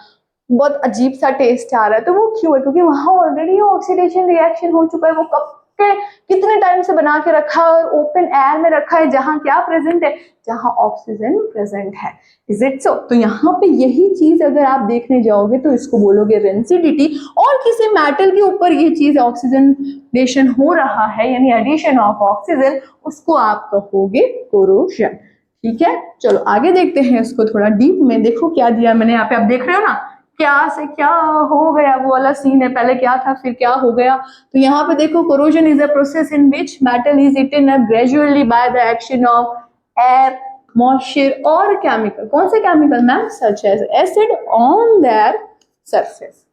बहुत अजीब सा टेस्ट आ रहा है। तो वो क्यों है? क्योंकि वहां ऑलरेडी ऑक्सीडेशन रिएक्शन हो चुका है। वो कब के कितने टाइम से बना के रखा है और ओपन एयर में रखा है, जहां क्या प्रेजेंट है? जहां ऑक्सीजन प्रेजेंट है। इज इट सो? तो यहाँ पे यही चीज अगर आप देखने जाओगे तो इसको बोलोगे रेंसिडिटी। और किसी मेटल के ऊपर ये चीज ऑक्सीजनेशन हो रहा है यानी एडिशन ऑफ ऑक्सीजन, उसको आप कहोगे कोरोजन। ठीक है, चलो आगे देखते हैं इसको थोड़ा डीप में। देखो क्या दिया मैंने यहाँ पे, आप देख रहे हो ना क्या से क्या हो गया, वो वाला सीन है। पहले क्या था फिर क्या हो गया। तो यहाँ पे देखो corrosion is a process in which metal is eaten up gradually by the action of air, moisture और केमिकल। कौन से chemical ma'am? Such as acid on their surface.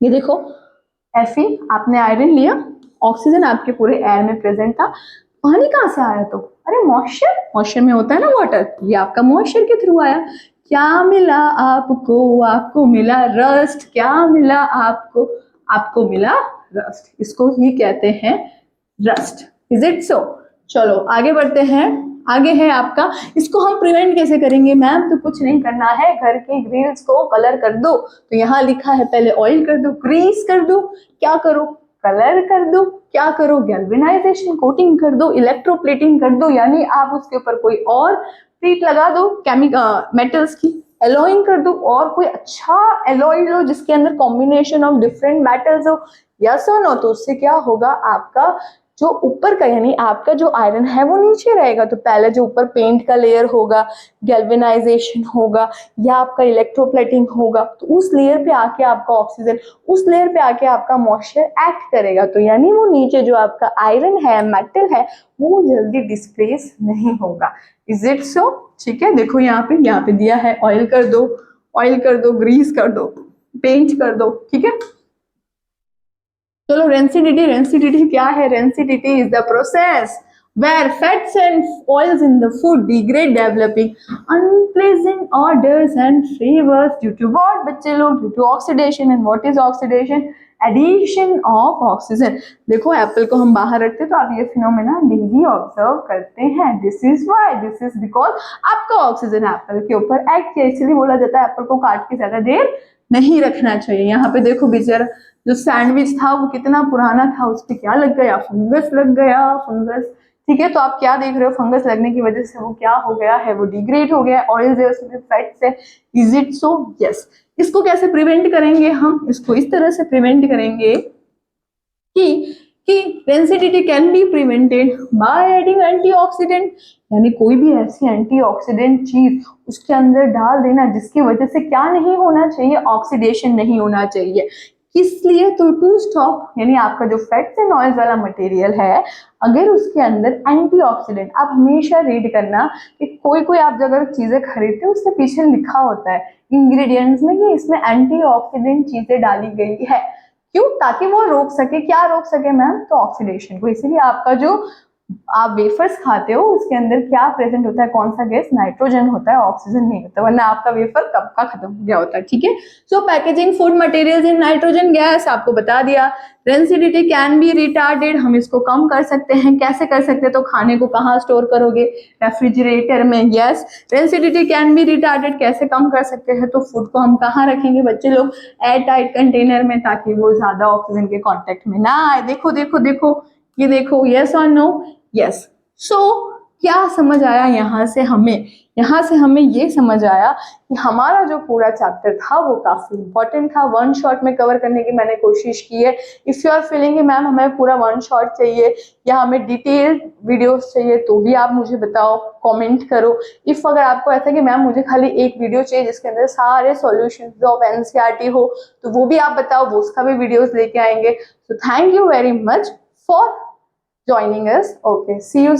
ये देखो Fe, आपने आयरन लिया, ऑक्सीजन आपके पूरे एयर में प्रेजेंट था, पानी कहाँ से आया? तो अरे मॉइस्चर में होता है ना वाटर, ये आपका मॉइस्चर के थ्रू आया। क्या मिला आपको? आपको मिला रस्ट। क्या मिला आपको? आपको मिला रस्ट। इसको ही कहते हैं रस्ट। इज इट सो? चलो आगे बढ़ते हैं। आगे है आपका, इसको हम प्रिवेंट कैसे करेंगे मैम? तो कुछ नहीं करना है, घर के ग्रिल्स को कलर कर दो। तो यहाँ लिखा है पहले ऑयल कर दो, ग्रीस कर दो, क्या करो? कलर कर दो, क्या करो? गैल्वेनाइजेशन, कोटिंग कर दो, इलेक्ट्रोप्लेटिंग कर दो, यानी आप उसके ऊपर कोई और प्लेट लगा दो मेटल्स की, एलॉइंग कर दो, और कोई अच्छा एलॉय लो जिसके अंदर कॉम्बिनेशन ऑफ डिफरेंट मेटल्स हो। यस और नो? तो उससे क्या होगा? आपका जो ऊपर का यानी आपका जो आयरन है वो नीचे रहेगा। तो पहले जो ऊपर पेंट का लेयर होगा, गैल्वेनाइजेशन होगा या आपका इलेक्ट्रोप्लेटिंग होगा, तो उस लेयर पे आके आपका ऑक्सीजन, उस लेयर पे आके आपका मॉइस्चर एक्ट करेगा। तो यानी वो नीचे जो आपका आयरन है, मेटल है, वो जल्दी डिस्प्लेस नहीं होगा। इज इट सो? ठीक है, देखो यहाँ पे दिया है ऑयल कर दो, ग्रीस कर दो, पेंट कर दो। ठीक है, चलो रेंसिडिटी क्या है? Rancidity is the process where fats and oils in the food degrade, developing unpleasant odors and flavors due to what बच्चे लोग? Due to oxidation. And what is oxidation? Addition of oxygen. देखो Apple को हम बाहर रखते हैं तो आप ये फिनोमेना डेली ऑब्जर्व करते हैं. This is why, this is because आपका ऑक्सीजन एप्पल के ऊपर एक्ट किया, इसलिए बोला जाता है एप्पल को काट के ज्यादा देर नहीं रखना चाहिए. यहाँ पे देखो बेचारा जो सैंडविच था वो कितना पुराना था, उस पर क्या लग गया? फंगस लग गया, फंगस. ठीक है, तो आप क्या देख रहे हो? फंगस लगने की वजह से वो क्या हो गया है? वो डिग्रेड हो गया. ऑयल्स है उसमें, फैट्स है. Is it so? यस. इसको कैसे प्रिवेंट करेंगे हम? इसको इस तरह से प्रिवेंट करेंगे कि rancidity can be prevented by adding antioxidant. यानी कोई भी ऐसी एंटीऑक्सीडेंट चीज उसके अंदर डाल देना जिसकी वजह से क्या नहीं होना चाहिए? ऑक्सीडेशन नहीं होना चाहिए. किस लिए? तो टू स्टॉप, यानी आपका जो फैट्स एंड ऑयल्स वाला मटेरियल है, अगर उसके अंदर एंटीऑक्सीडेंट, आप हमेशा रीड करना कि कोई आप अगर चीजें खरीदते हो उसके पीछे लिखा होता है इंग्रेडिएंट्स में कि इसमें एंटीऑक्सीडेंट चीजें डाली गई है. क्यों? ताकि वो रोक सके. क्या रोक सके मैम? तो ऑक्सीडेशन को. इसीलिए आपका जो आप वेफर्स खाते हो उसके अंदर क्या प्रेजेंट होता है? कौन सा गैस? नाइट्रोजन होता है, ऑक्सीजन नहीं होता, वरना आपका वेफर कब का खत्म हो गया होता है. ठीक है. So packaging food materials in nitrogen gas, आपको बता दिया. रेंसिडिटी कैन बी रिटार्डेड, हम इसको कम कर सकते हैं. कैसे कर सकते हैं? तो खाने को कहाँ स्टोर करोगे? रेफ्रिजरेटर में. Yes. Rancidity can be retarded कैसे कम कर सकते हैं? तो फूड को हम कहाँ रखेंगे बच्चे लोग? एयर टाइट कंटेनर में, ताकि वो ज्यादा ऑक्सीजन के कॉन्टेक्ट में ना आए. देखो देखो देखो, ये देखो. यस और नो? यस. सो क्या समझ आया यहाँ से हमें? यहाँ से हमें ये समझ आया कि हमारा जो पूरा चैप्टर था वो काफी इंपॉर्टेंट था. वन शॉट में कवर करने की मैंने कोशिश की है. If you are feeling ma'am हमें पूरा वन शॉट चाहिए या हमें डिटेल्ड वीडियोस चाहिए, तो भी आप मुझे बताओ, कमेंट करो. इफ अगर आपको ऐसा कि मैम मुझे खाली एक वीडियो चाहिए जिसके अंदर सारे सॉल्यूशंस ऑफ एनसीईआरटी हो, तो वो भी आप बताओ, वो उसका भी वीडियोस लेके आएंगे. So thank you very much for joining us. Okay, see you